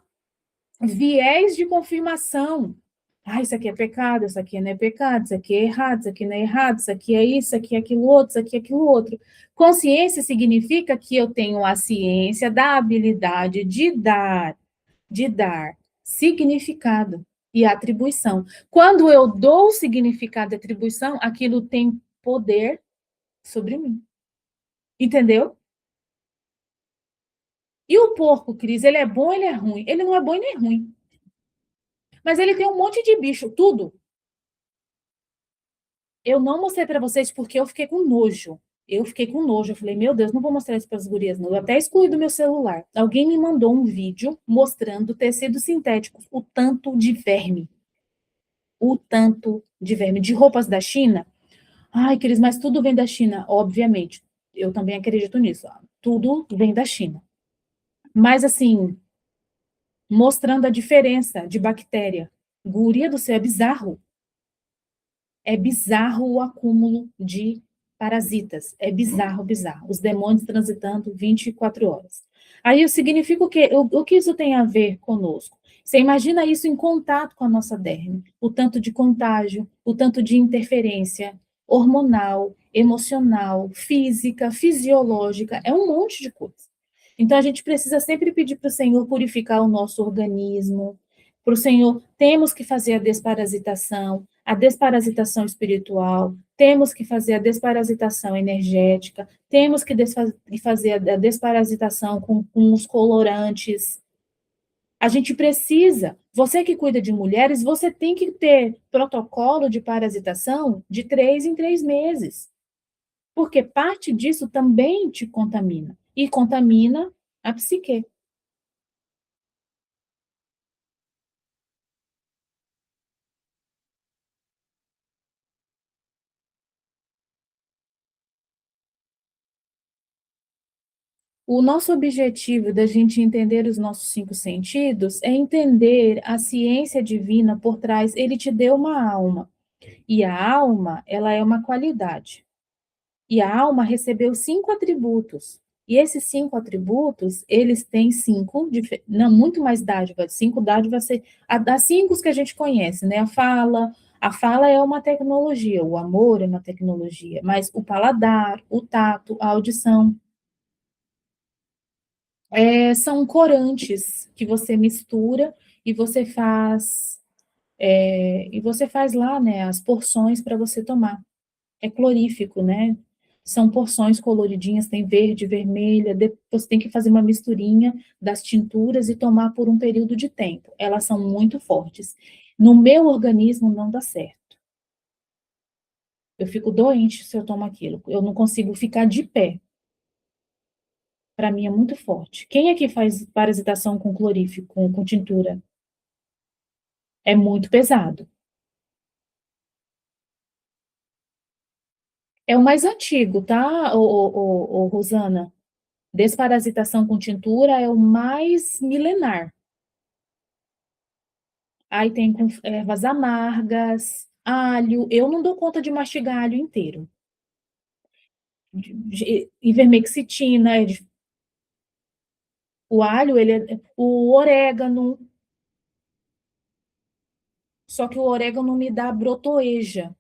viés de confirmação. Ah, isso aqui é pecado, isso aqui não é pecado, isso aqui é errado, isso aqui não é errado, isso aqui é isso, isso aqui é aquilo outro, isso aqui é aquilo outro. Consciência significa que eu tenho a ciência da habilidade de dar significado e atribuição. Quando eu dou significado e atribuição, aquilo tem poder sobre mim. Entendeu? E o porco, Cris, ele é bom, ele é ruim? Ele não é bom e nem ruim. Mas ele tem um monte de bicho, tudo. Eu não mostrei para vocês porque eu fiquei com nojo. Eu fiquei com nojo. Eu falei, meu Deus, não vou mostrar isso para as gurias, não. Eu até excluí do meu celular. Alguém me mandou um vídeo mostrando tecidos sintéticos, o tanto de verme. O tanto de verme. De roupas da China. Ai, Cris, mas tudo vem da China. Obviamente. Eu também acredito nisso. Tudo vem da China. Mas, assim, mostrando a diferença de bactéria. Guria do céu, é bizarro. É bizarro o acúmulo de parasitas. É bizarro, bizarro. Os demônios transitando 24 horas. Aí significa o quê? O que isso tem a ver conosco? Você imagina isso em contato com a nossa derme. O tanto de contágio, o tanto de interferência hormonal, emocional, física, fisiológica. É um monte de coisa. Então, a gente precisa sempre pedir para o Senhor purificar o nosso organismo, para o Senhor, temos que fazer a desparasitação espiritual, temos que fazer a desparasitação energética, temos que fazer a desparasitação com os colorantes. A gente precisa, você que cuida de mulheres, você tem que ter protocolo de parasitação de 3 em 3 meses, porque parte disso também te contamina, e contamina a psique. O nosso objetivo da gente entender os nossos 5 sentidos é entender a ciência divina por trás. Ele te deu uma alma, e a alma, ela é uma qualidade. E a alma recebeu 5 atributos. E esses 5 atributos, eles têm não, muito mais dádivas. 5 dádivas, das 5 que a gente conhece, né? A fala é uma tecnologia, o amor é uma tecnologia, mas o paladar, o tato, a audição, são corantes que você mistura e você faz lá, né, as porções para você tomar. É clorífico, né? São porções coloridinhas, tem verde, vermelha, você tem que fazer uma misturinha das tinturas e tomar por um período de tempo. Elas são muito fortes. No meu organismo não dá certo. Eu fico doente se eu tomo aquilo. Eu não consigo ficar de pé. Para mim é muito forte. Quem é que faz parasitação com clorífico, com tintura? É muito pesado. É o mais antigo, tá, Rosana? Desparasitação com tintura é o mais milenar. Aí tem com ervas amargas, alho. Eu não dou conta de mastigar alho inteiro. Ivermectina, o alho, o orégano. Só que o orégano me dá brotoeja.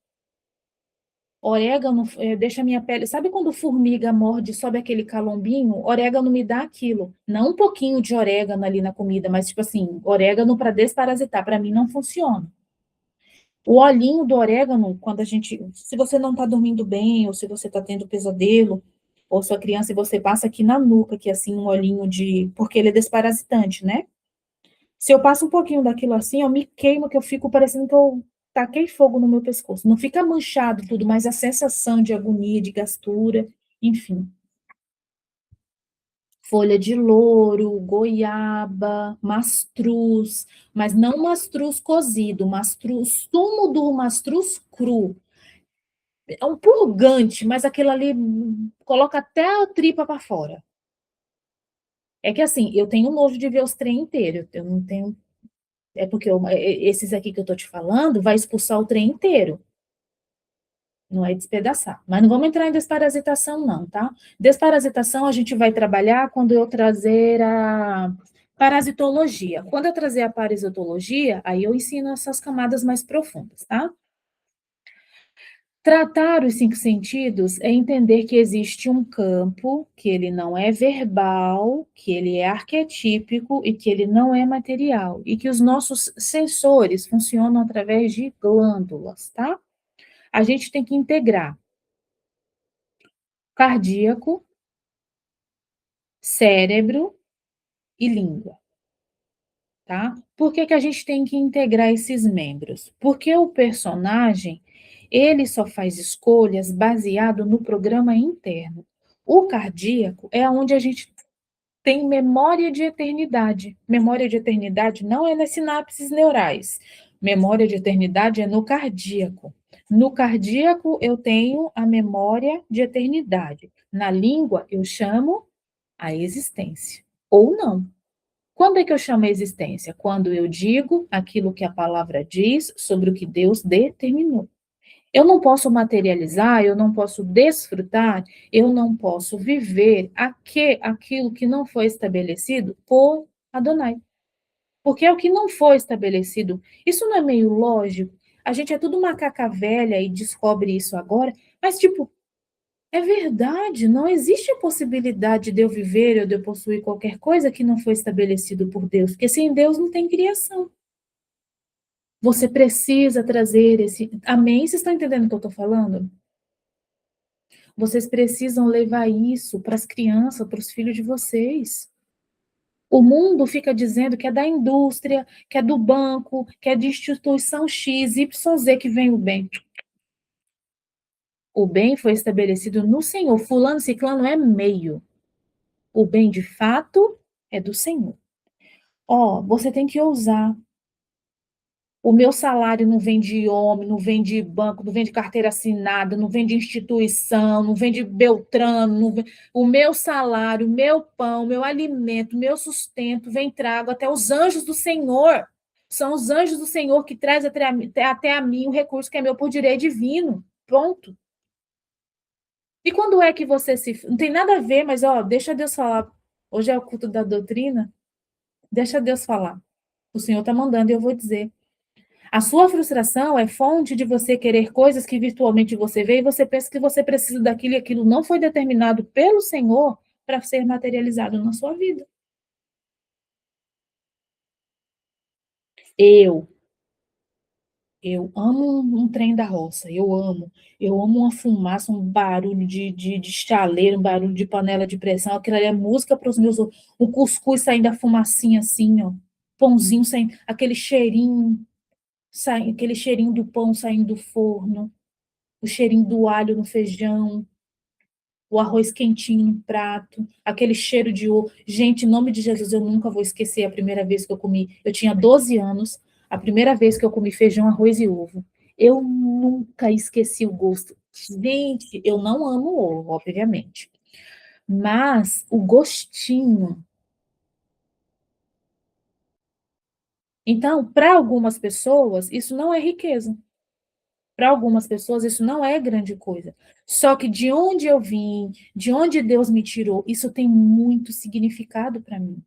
Orégano deixa a minha pele. Sabe quando formiga morde, sobe aquele calombinho? Orégano me dá aquilo. Não um pouquinho de orégano ali na comida, mas tipo assim, orégano para desparasitar. Para mim não funciona. O olhinho do orégano, quando a gente, se você não está dormindo bem, ou se você está tendo pesadelo, ou sua criança, e você passa aqui na nuca, que é assim, um olhinho de, porque ele é desparasitante, né? Se eu passo um pouquinho daquilo assim, eu me queimo, que eu fico parecendo que eu taquei fogo no meu pescoço. Não fica manchado tudo, mas a sensação de agonia, de gastura, enfim. Folha de louro, goiaba, mastruz, mas não mastruz cozido, mastruz, sumo do mastruz cru. É um purgante, mas aquilo ali coloca até a tripa para fora. É que assim, eu tenho nojo de ver os trem inteiro, eu não tenho. É porque esses aqui que eu tô te falando vai expulsar o trem inteiro, não é despedaçar. Mas não vamos entrar em desparasitação, não, tá? Desparasitação a gente vai trabalhar quando eu trazer a parasitologia. Quando eu trazer a parasitologia, aí eu ensino essas camadas mais profundas, tá? Tratar os cinco sentidos é entender que existe um campo, que ele não é verbal, que ele é arquetípico e que ele não é material, e que os nossos sensores funcionam através de glândulas, tá? A gente tem que integrar cardíaco, cérebro e língua, tá? Por que que a gente tem que integrar esses membros? Porque o personagem, ele só faz escolhas baseado no programa interno. O cardíaco é onde a gente tem memória de eternidade. Memória de eternidade não é nas sinapses neurais. Memória de eternidade é no cardíaco. No cardíaco eu tenho a memória de eternidade. Na língua eu chamo a existência. Ou não. Quando é que eu chamo a existência? Quando eu digo aquilo que a palavra diz sobre o que Deus determinou. Eu não posso materializar, eu não posso desfrutar, eu não posso viver aquilo que não foi estabelecido por Adonai. Porque é o que não foi estabelecido. Isso não é meio lógico? A gente é tudo macaca velha e descobre isso agora, mas, tipo, é verdade, não existe a possibilidade de eu viver ou de eu possuir qualquer coisa que não foi estabelecido por Deus, porque sem Deus não tem criação. Você precisa trazer esse. Amém? Vocês estão entendendo o que eu estou falando? Vocês precisam levar isso para as crianças, para os filhos de vocês. O mundo fica dizendo que é da indústria, que é do banco, que é de instituição X, Y, Z que vem o bem. O bem foi estabelecido no Senhor. Fulano, ciclano é meio. O bem, de fato, é do Senhor. Ó, você tem que ousar. O meu salário não vem de homem, não vem de banco, não vem de carteira assinada, não vem de instituição, não vem de Beltrano. O meu salário, o meu pão, o meu alimento, o meu sustento vem trago até os anjos do Senhor. São os anjos do Senhor que trazem até a mim o recurso que é meu por direito divino. Pronto. E quando é que você se. Não tem nada a ver, mas ó, deixa Deus falar. Hoje é o culto da doutrina. Deixa Deus falar. O Senhor está mandando e eu vou dizer. A sua frustração é fonte de você querer coisas que virtualmente você vê e você pensa que você precisa daquilo e aquilo não foi determinado pelo Senhor para ser materializado na sua vida. Eu, eu amo um trem da roça, eu amo. Eu amo uma fumaça, um barulho de chaleiro, um barulho de panela de pressão. Aquilo ali é música para os meus ouvidos. O cuscuz saindo da fumacinha assim, ó. Pãozinho saindo, aquele cheirinho do pão saindo do forno, o cheirinho do alho no feijão, o arroz quentinho no prato, aquele cheiro de ovo. Gente, em nome de Jesus, eu nunca vou esquecer a primeira vez que eu comi. Eu tinha 12 anos, a primeira vez que eu comi feijão, arroz e ovo. Eu nunca esqueci o gosto. Gente, eu não amo ovo, obviamente. Mas o gostinho. Então, para algumas pessoas, isso não é riqueza. Para algumas pessoas, isso não é grande coisa. Só que de onde eu vim, de onde Deus me tirou, isso tem muito significado para mim.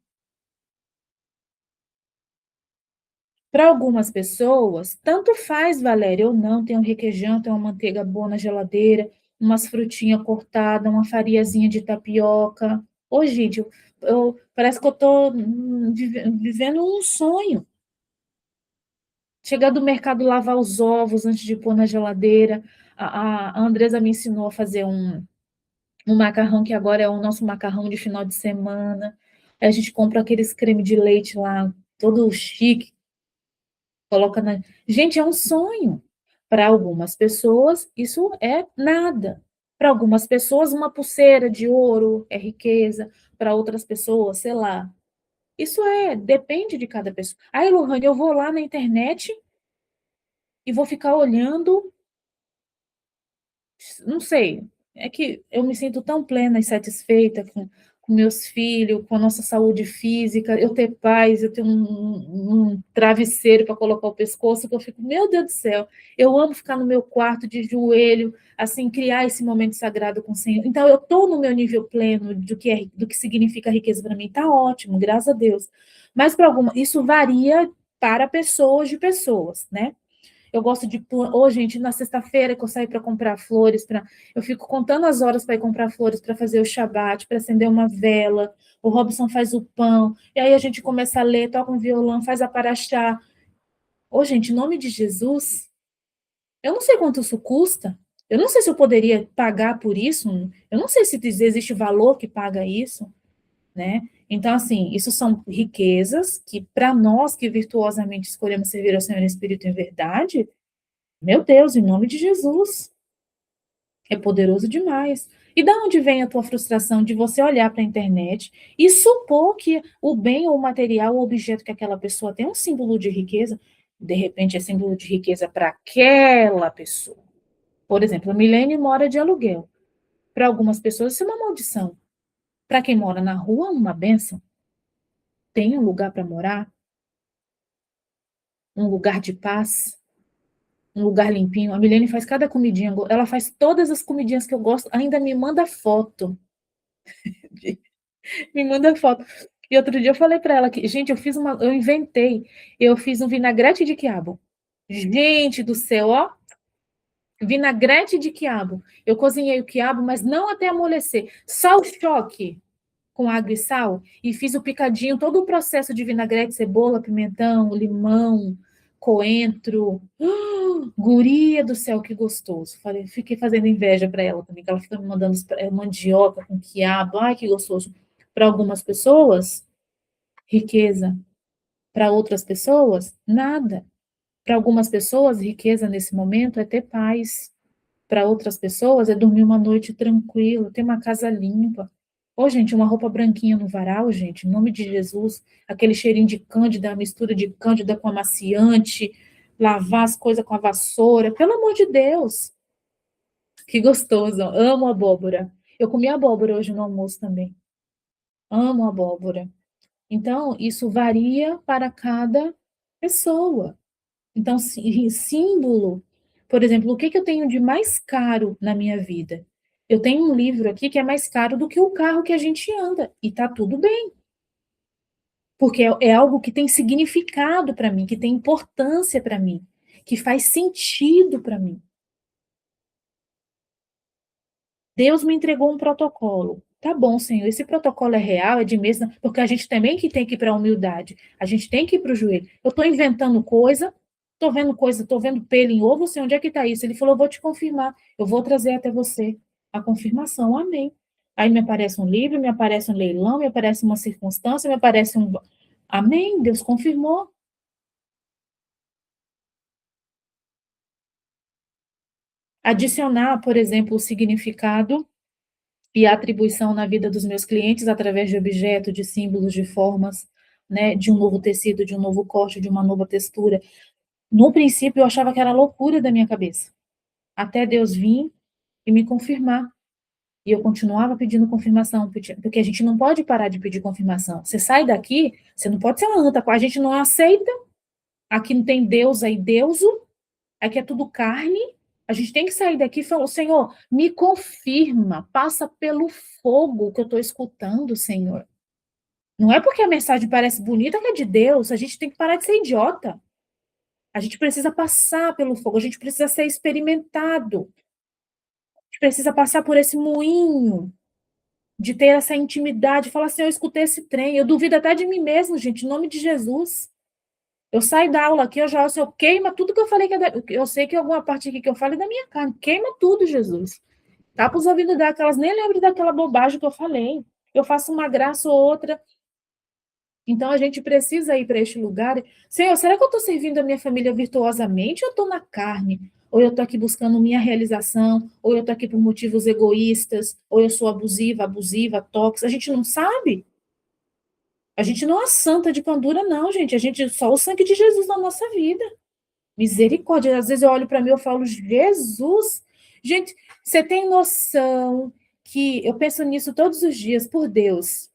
Para algumas pessoas, tanto faz, Valéria, eu não, tem um requeijão, tem uma manteiga boa na geladeira, umas frutinhas cortadas, uma fariazinha de tapioca. Ô, gente, parece que eu estou vivendo um sonho. Chegar do mercado, lavar os ovos antes de pôr na geladeira. A Andresa me ensinou a fazer um macarrão que agora é o nosso macarrão de final de semana. Aí a gente compra aqueles creme de leite lá, todo chique, coloca na. Gente, é um sonho. Para algumas pessoas, isso é nada. Para algumas pessoas, uma pulseira de ouro é riqueza. Para outras pessoas, sei lá. Isso depende de cada pessoa. Aí, Lohane, eu vou lá na internet e vou ficar olhando, não sei, é que eu me sinto tão plena e satisfeita com meus filhos, com a nossa saúde física, eu ter paz, eu ter um travesseiro para colocar o pescoço, que eu fico, meu Deus do céu, eu amo ficar no meu quarto de joelho, assim, criar esse momento sagrado com o Senhor. Então, eu estou no meu nível pleno do que significa riqueza para mim, está ótimo, graças a Deus. Mas para alguma, isso varia para pessoas de pessoas, né? Eu gosto de. Ô, gente, na sexta-feira que eu saio para comprar flores, eu fico contando as horas para ir comprar flores para fazer o Shabat, para acender uma vela. O Robson faz o pão, e aí a gente começa a ler, toca um violão, faz a paraxá. Ô, gente, em nome de Jesus, eu não sei quanto isso custa. Eu não sei se eu poderia pagar por isso. Eu não sei se existe valor que paga isso, né? Então, assim, isso são riquezas que, para nós que virtuosamente escolhemos servir ao Senhor em espírito e em verdade, meu Deus, em nome de Jesus. É poderoso demais. E da onde vem a tua frustração de você olhar para a internet e supor que o bem ou o material ou objeto que aquela pessoa tem é um símbolo de riqueza? De repente é símbolo de riqueza para aquela pessoa. Por exemplo, a Milene mora de aluguel. Para algumas pessoas isso é uma maldição. Para quem mora na rua, uma bênção. Tem um lugar para morar, um lugar de paz, um lugar limpinho. A Milene faz cada comidinha, ela faz todas as comidinhas que eu gosto, ainda me manda foto. Me manda foto. E outro dia eu falei para ela que, gente, eu fiz um vinagrete de quiabo. Gente do céu, ó, vinagrete de quiabo. Eu cozinhei o quiabo, mas não até amolecer. Sal choque com água e sal e fiz o picadinho, todo o processo de vinagrete, cebola, pimentão, limão, coentro. Guria do céu, que gostoso. Falei, fiquei fazendo inveja para ela também, que ela fica me mandando mandioca com quiabo. Ai, que gostoso. Para algumas pessoas, riqueza. Para outras pessoas, nada. Para algumas pessoas, riqueza nesse momento é ter paz. Para outras pessoas, é dormir uma noite tranquila, ter uma casa limpa. Ô, gente, uma roupa branquinha no varal, gente, em nome de Jesus, aquele cheirinho de cândida, a mistura de cândida com amaciante, lavar as coisas com a vassoura, pelo amor de Deus, que gostoso, amo abóbora. Eu comi abóbora hoje no almoço também, amo abóbora. Então, isso varia para cada pessoa. Então, símbolo, por exemplo, o que que eu tenho de mais caro na minha vida? Eu tenho um livro aqui que é mais caro do que o carro que a gente anda, e tá tudo bem, porque é algo que tem significado para mim, que tem importância para mim, que faz sentido para mim. Deus me entregou um protocolo. Tá bom, Senhor, esse protocolo é real, é de mesmo, porque a gente também que tem que ir para a humildade, a gente tem que ir para o joelho. Eu estou inventando coisa, estou vendo pelo em ovo, Senhor, onde é que está isso? Ele falou, eu vou te confirmar, eu vou trazer até você a confirmação, amém. Aí me aparece um livro, me aparece um leilão, me aparece uma circunstância, me aparece um. Amém, Deus confirmou. Adicionar, por exemplo, o significado e a atribuição na vida dos meus clientes através de objetos, de símbolos, de formas, né, de um novo tecido, de um novo corte, de uma nova textura. No princípio, eu achava que era loucura da minha cabeça, até Deus vir e me confirmar. E eu continuava pedindo confirmação, porque a gente não pode parar de pedir confirmação. Você sai daqui, você não pode ser uma anta, a gente não aceita, aqui não tem Deus aí, Deuso, aqui é tudo carne. A gente tem que sair daqui e falar, Senhor, me confirma, passa pelo fogo que eu estou escutando, Senhor. Não é porque a mensagem parece bonita que é de Deus, a gente tem que parar de ser idiota. A gente precisa passar pelo fogo, a gente precisa ser experimentado. A gente precisa passar por esse moinho de ter essa intimidade, falar assim, eu escutei esse trem, eu duvido até de mim mesmo, gente, em nome de Jesus. Eu saio da aula aqui, eu já eu queima tudo que eu falei que é eu sei que alguma parte aqui que eu falo é da minha carne. Queima tudo, Jesus. Tapa os ouvidos dela, que elas nem lembram daquela bobagem que eu falei. Eu faço uma graça ou outra. Então a gente precisa ir para este lugar. Senhor, será que eu estou servindo a minha família virtuosamente ou eu estou na carne? Ou eu estou aqui buscando minha realização? Ou eu estou aqui por motivos egoístas? Ou eu sou abusiva, abusiva, tóxica? A gente não sabe. A gente não é santa de candura, não, gente. A gente só o sangue de Jesus na nossa vida. Misericórdia. Às vezes eu olho para mim e falo, Jesus. Gente, você tem noção que eu penso nisso todos os dias, por Deus,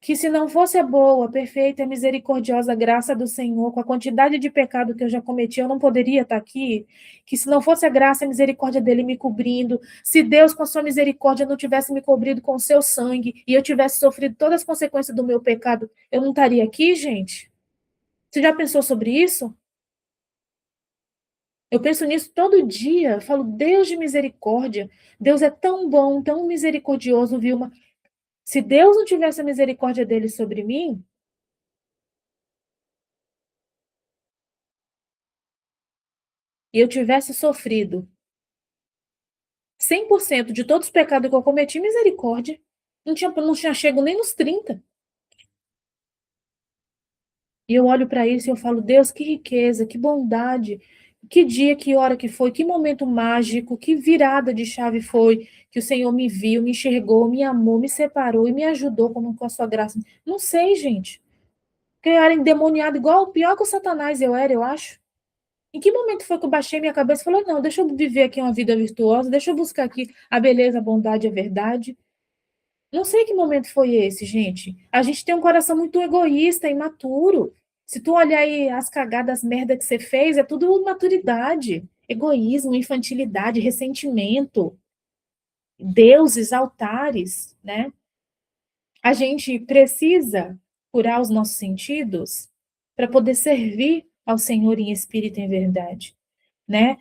que se não fosse a boa, perfeita e misericordiosa graça do Senhor, com a quantidade de pecado que eu já cometi, eu não poderia estar aqui. Que se não fosse a graça e a misericórdia dele me cobrindo, se Deus, com a sua misericórdia, não tivesse me cobrido com o seu sangue e eu tivesse sofrido todas as consequências do meu pecado, eu não estaria aqui, gente? Você já pensou sobre isso? Eu penso nisso todo dia. Eu falo, Deus de misericórdia. Deus é tão bom, tão misericordioso, Vilma. Se Deus não tivesse a misericórdia dele sobre mim, e eu tivesse sofrido 100% de todos os pecados que eu cometi, misericórdia. Não tinha chego nem nos 30. E eu olho para isso e eu falo, Deus, que riqueza, que bondade, que dia, que hora que foi, que momento mágico, que virada de chave foi, que o Senhor me viu, me enxergou, me amou, me separou e me ajudou com a sua graça. Não sei, gente. Porque eu era endemoniado igual, pior que o Satanás eu era, eu acho. Em que momento foi que eu baixei minha cabeça e falei, não, deixa eu viver aqui uma vida virtuosa, deixa eu buscar aqui a beleza, a bondade, a verdade. Não sei que momento foi esse, gente. A gente tem um coração muito egoísta, imaturo. Se tu olhar aí as cagadas, as merda que você fez, é tudo imaturidade, egoísmo, infantilidade, ressentimento, deuses, altares, né? A gente precisa curar os nossos sentidos para poder servir ao Senhor em espírito e em verdade, né?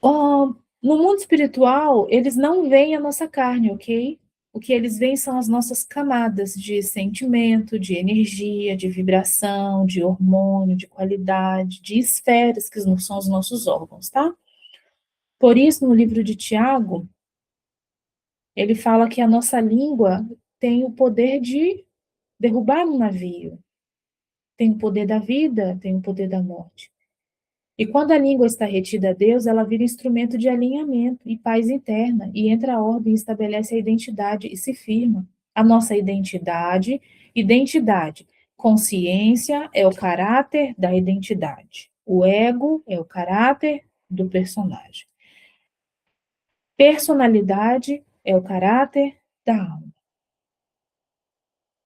No mundo espiritual, eles não veem a nossa carne, ok? O que eles veem são as nossas camadas de sentimento, de energia, de vibração, de hormônio, de qualidade, de esferas, que não são os nossos órgãos, tá? Por isso, no livro de Tiago, ele fala que a nossa língua tem o poder de derrubar um navio, tem o poder da vida, tem o poder da morte. E quando a língua está retida a Deus, ela vira instrumento de alinhamento e paz interna, e entra a ordem, estabelece a identidade e se firma. A nossa identidade, identidade. Consciência é o caráter da identidade. O ego é o caráter do personagem. Personalidade é o caráter da alma.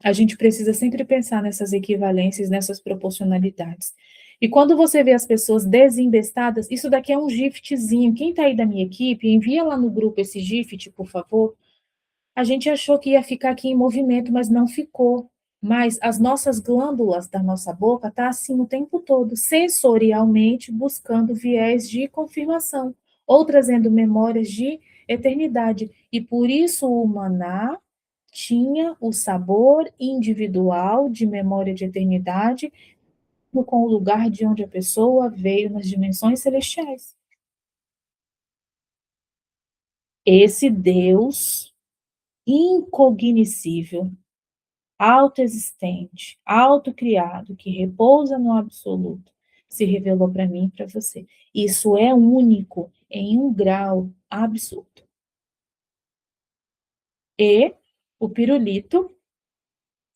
A gente precisa sempre pensar nessas equivalências, nessas proporcionalidades. E quando você vê as pessoas desembestadas, isso daqui é um giftzinho. Quem está aí da minha equipe, envia lá no grupo esse gift, por favor. A gente achou que ia ficar aqui em movimento, mas não ficou. Mas as nossas glândulas da nossa boca tá assim o tempo todo, sensorialmente buscando viés de confirmação, ou trazendo memórias de eternidade. E por isso o maná tinha o sabor individual de memória de eternidade com o lugar de onde a pessoa veio nas dimensões celestiais. Esse Deus incognoscível, autoexistente, autocriado, que repousa no absoluto, se revelou para mim e para você. Isso é único em um grau absoluto. E o pirulito,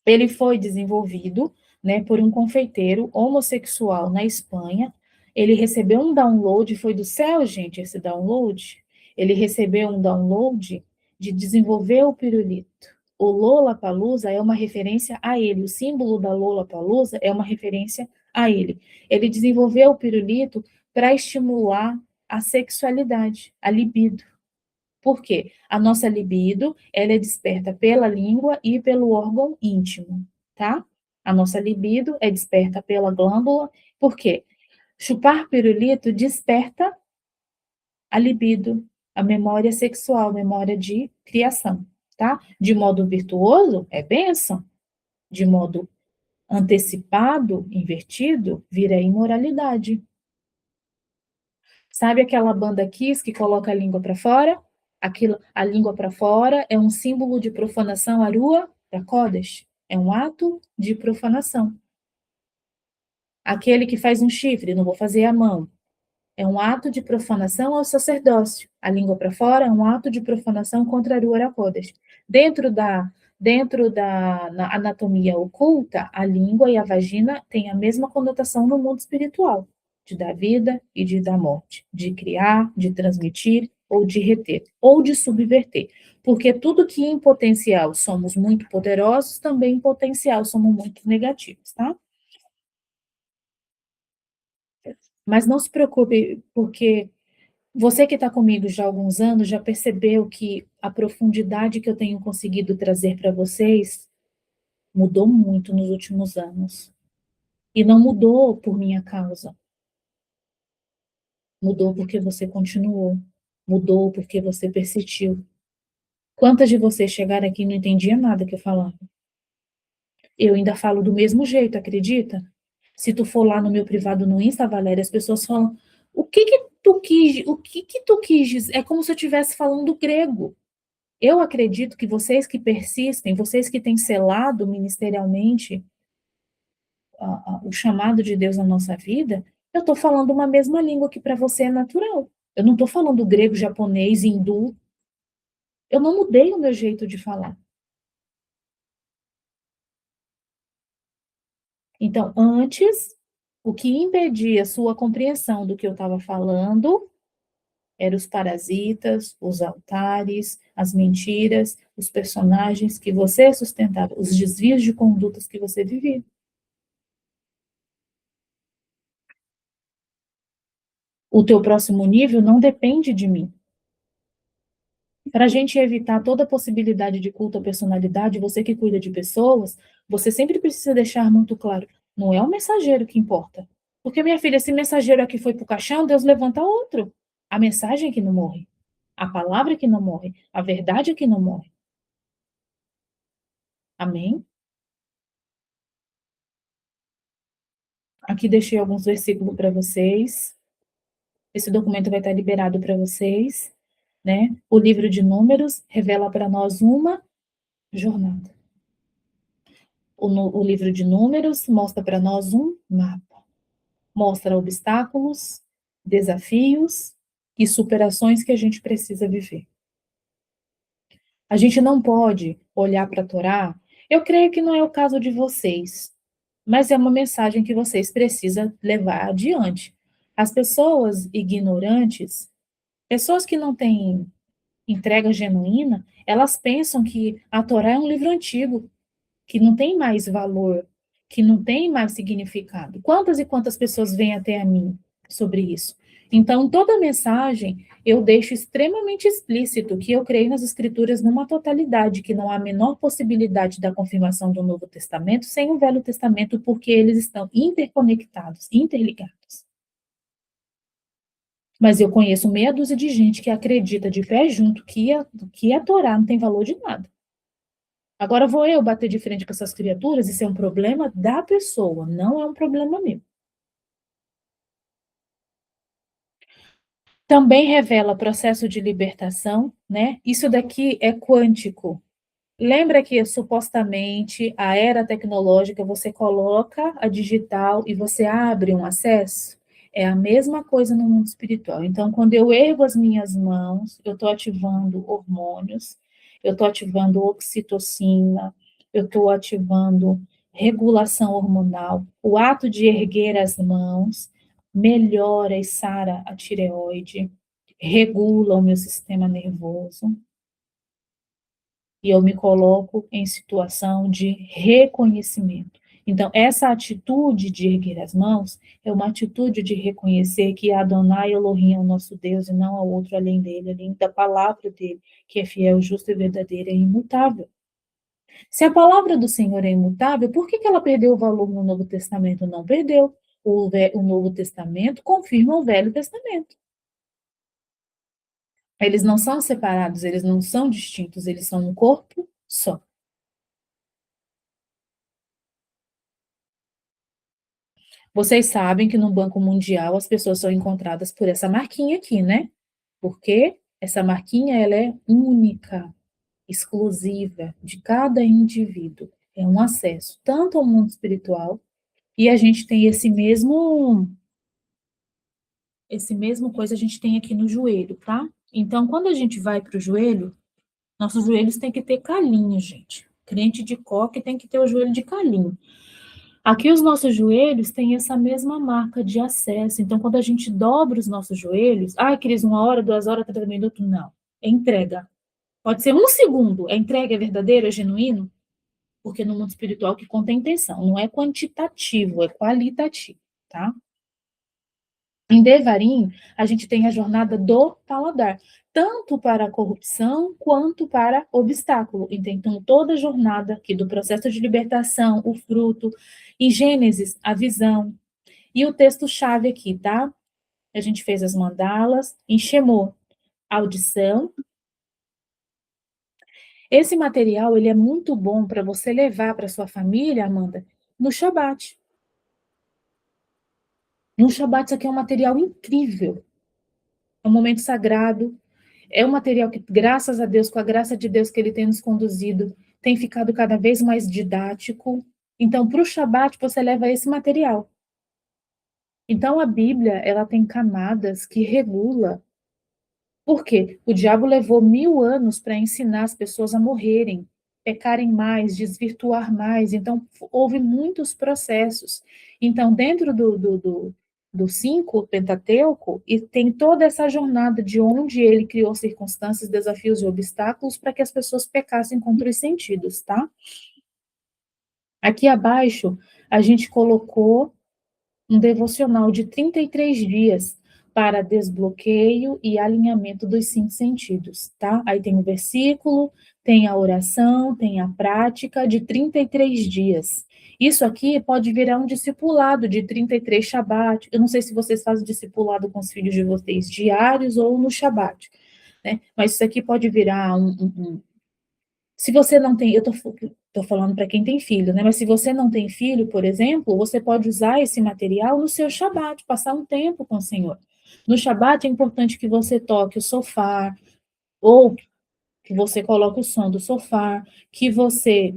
ele foi desenvolvido, né, por um confeiteiro homossexual na Espanha. Ele recebeu um download, foi do céu, gente, esse download. Ele recebeu um download de desenvolver o pirulito. O Lollapalooza é uma referência a ele, o símbolo da Lollapalooza é uma referência a ele. Ele desenvolveu o pirulito para estimular a sexualidade, a libido. Por quê? A nossa libido, ela é desperta pela língua e pelo órgão íntimo, tá? A nossa libido é desperta pela glândula, por quê? Chupar pirulito desperta a libido, a memória sexual, a memória de criação, tá? De modo virtuoso, é bênção. De modo antecipado, invertido, vira imoralidade. Sabe aquela banda Kiss que coloca a língua para fora? Aquilo, a língua para fora é um símbolo de profanação à Rua da Kodesh. É um ato de profanação. Aquele que faz um chifre, não vou fazer a mão. É um ato de profanação ao sacerdócio. A língua para fora é um ato de profanação contra a Ruach HaKodesh. Dentro da anatomia oculta, a língua e a vagina têm a mesma conotação no mundo espiritual, de dar vida e de dar morte, de criar, de transmitir ou de reter, ou de subverter. Porque tudo que em potencial somos muito poderosos, também em potencial somos muito negativos, tá? Mas não se preocupe, porque você que está comigo já há alguns anos já percebeu que a profundidade que eu tenho conseguido trazer para vocês mudou muito nos últimos anos. E não mudou por minha causa, mudou porque você continuou, mudou porque você persistiu. Quantas de vocês chegaram aqui e não entendiam nada que eu falava? Eu ainda falo do mesmo jeito, acredita? Se tu for lá no meu privado no Insta, Valéria, as pessoas falam: o que que tu quis, o que que tu quis dizer? É como se eu estivesse falando grego. Eu acredito que vocês que persistem, vocês que têm selado ministerialmente o chamado de Deus na nossa vida, eu estou falando uma mesma língua que para você é natural. Eu não estou falando grego, japonês, hindu. Eu não mudei o meu jeito de falar. Então, antes, o que impedia a sua compreensão do que eu estava falando eram os parasitas, os altares, as mentiras, os personagens que você sustentava, os desvios de condutas que você vivia. O teu próximo nível não depende de mim. Para a gente evitar toda possibilidade de culto à personalidade, você que cuida de pessoas, você sempre precisa deixar muito claro, não é o mensageiro que importa. Porque, minha filha, esse mensageiro aqui foi para o caixão, Deus levanta outro. A mensagem é que não morre. A palavra é que não morre. A verdade é que não morre. Amém? Aqui deixei alguns versículos para vocês. Esse documento vai estar liberado para vocês, né? O livro de Números revela para nós uma jornada. O livro de Números mostra para nós um mapa. Mostra obstáculos, desafios e superações que a gente precisa viver. A gente não pode olhar para a Torá. Eu creio que não é o caso de vocês, mas é uma mensagem que vocês precisam levar adiante. As pessoas ignorantes, pessoas que não têm entrega genuína, elas pensam que a Torá é um livro antigo, que não tem mais valor, que não tem mais significado. Quantas e quantas pessoas vêm até a mim sobre isso? Então, toda mensagem eu deixo extremamente explícito que eu creio nas Escrituras numa totalidade, que não há a menor possibilidade da confirmação do Novo Testamento sem o Velho Testamento, porque eles estão interconectados, interligados. Mas eu conheço meia dúzia de gente que acredita de pé junto que a Torá não tem valor de nada. Agora vou eu bater de frente com essas criaturas, isso é um problema da pessoa, não é um problema meu. Também revela processo de libertação, né? Isso daqui é quântico. Lembra que supostamente a era tecnológica você coloca a digital e você abre um acesso? É a mesma coisa no mundo espiritual. Então, quando eu ergo as minhas mãos, eu estou ativando hormônios, eu estou ativando oxitocina, eu estou ativando regulação hormonal. O ato de erguer as mãos melhora e sara a tireoide, regula o meu sistema nervoso e eu me coloco em situação de reconhecimento. Então, essa atitude de erguer as mãos é uma atitude de reconhecer que Adonai Elohim é o nosso Deus e não há outro além dele, além da palavra dele, que é fiel, justa e verdadeira e imutável. Se a palavra do Senhor é imutável, por que ela perdeu o valor no Novo Testamento? Não perdeu. O Novo Testamento confirma o Velho Testamento. Eles não são separados, eles não são distintos, eles são um corpo só. Vocês sabem que no Banco Mundial as pessoas são encontradas por essa marquinha aqui, né? Porque essa marquinha ela é única, exclusiva de cada indivíduo. É um acesso tanto ao mundo espiritual e a gente tem esse mesmo coisa a gente tem aqui no joelho, tá? Então, quando a gente vai para o joelho, nossos joelhos têm que ter calinho, gente. Crente de coque tem que ter o joelho de calinho. Aqui os nossos joelhos têm essa mesma marca de acesso. Então, quando a gente dobra os nossos joelhos, Cris, 1 hora, 2 horas, 30 minutos, não. É entrega. Pode ser 1 segundo. A entrega é verdadeira, é genuíno? Porque no mundo espiritual que conta intenção. Não é quantitativo, é qualitativo, tá? Em Devarim, a gente tem a jornada do paladar, tanto para a corrupção quanto para obstáculo. Então, toda a jornada aqui do processo de libertação, o fruto, em Gênesis, a visão. E o texto-chave aqui, tá? A gente fez as mandalas, em Shemot, audição. Esse material, ele é muito bom para você levar para sua família, Amanda, no Shabat. No Shabat, isso aqui é um material incrível. É um momento sagrado. É um material que, graças a Deus, com a graça de Deus que Ele tem nos conduzido, tem ficado cada vez mais didático. Então, para o Shabat, você leva esse material. Então, a Bíblia, ela tem camadas que regula. Por quê? O diabo levou 1000 anos para ensinar as pessoas a morrerem, pecarem mais, desvirtuar mais. Então, houve muitos processos. Então, dentro do 5, Pentateuco, e tem toda essa jornada de onde ele criou circunstâncias, desafios e obstáculos para que as pessoas pecassem contra os sentidos, tá? Aqui abaixo, a gente colocou um devocional de 33 dias para desbloqueio e alinhamento dos 5 sentidos, tá? Aí tem o versículo, tem a oração, tem a prática de 33 dias. Isso aqui pode virar um discipulado de 33 Shabat. Eu não sei se vocês fazem discipulado com os filhos de vocês diários ou no Shabat, né? Mas isso aqui pode virar se você não tem, eu tô falando para quem tem filho, né? Mas se você não tem filho, por exemplo, você pode usar esse material no seu Shabat, passar um tempo com o Senhor. No Shabat é importante que você toque o sofá, ou que você coloque o som do sofá, que você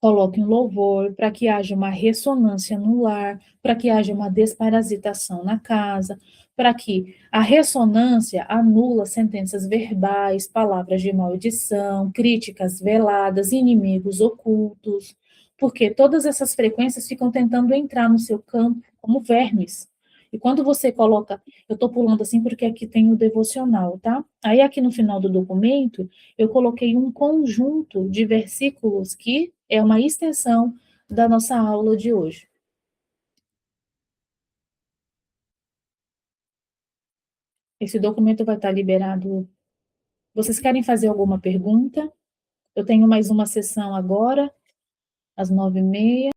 coloque um louvor, para que haja uma ressonância no lar, para que haja uma desparasitação na casa, para que a ressonância anula sentenças verbais, palavras de maldição, críticas veladas, inimigos ocultos, porque todas essas frequências ficam tentando entrar no seu campo como vermes. E quando você coloca, eu estou pulando assim porque aqui tem o devocional, tá? Aí aqui no final do documento, eu coloquei um conjunto de versículos que é uma extensão da nossa aula de hoje. Esse documento vai estar liberado. Vocês querem fazer alguma pergunta? Eu tenho mais uma sessão agora, às 9h30.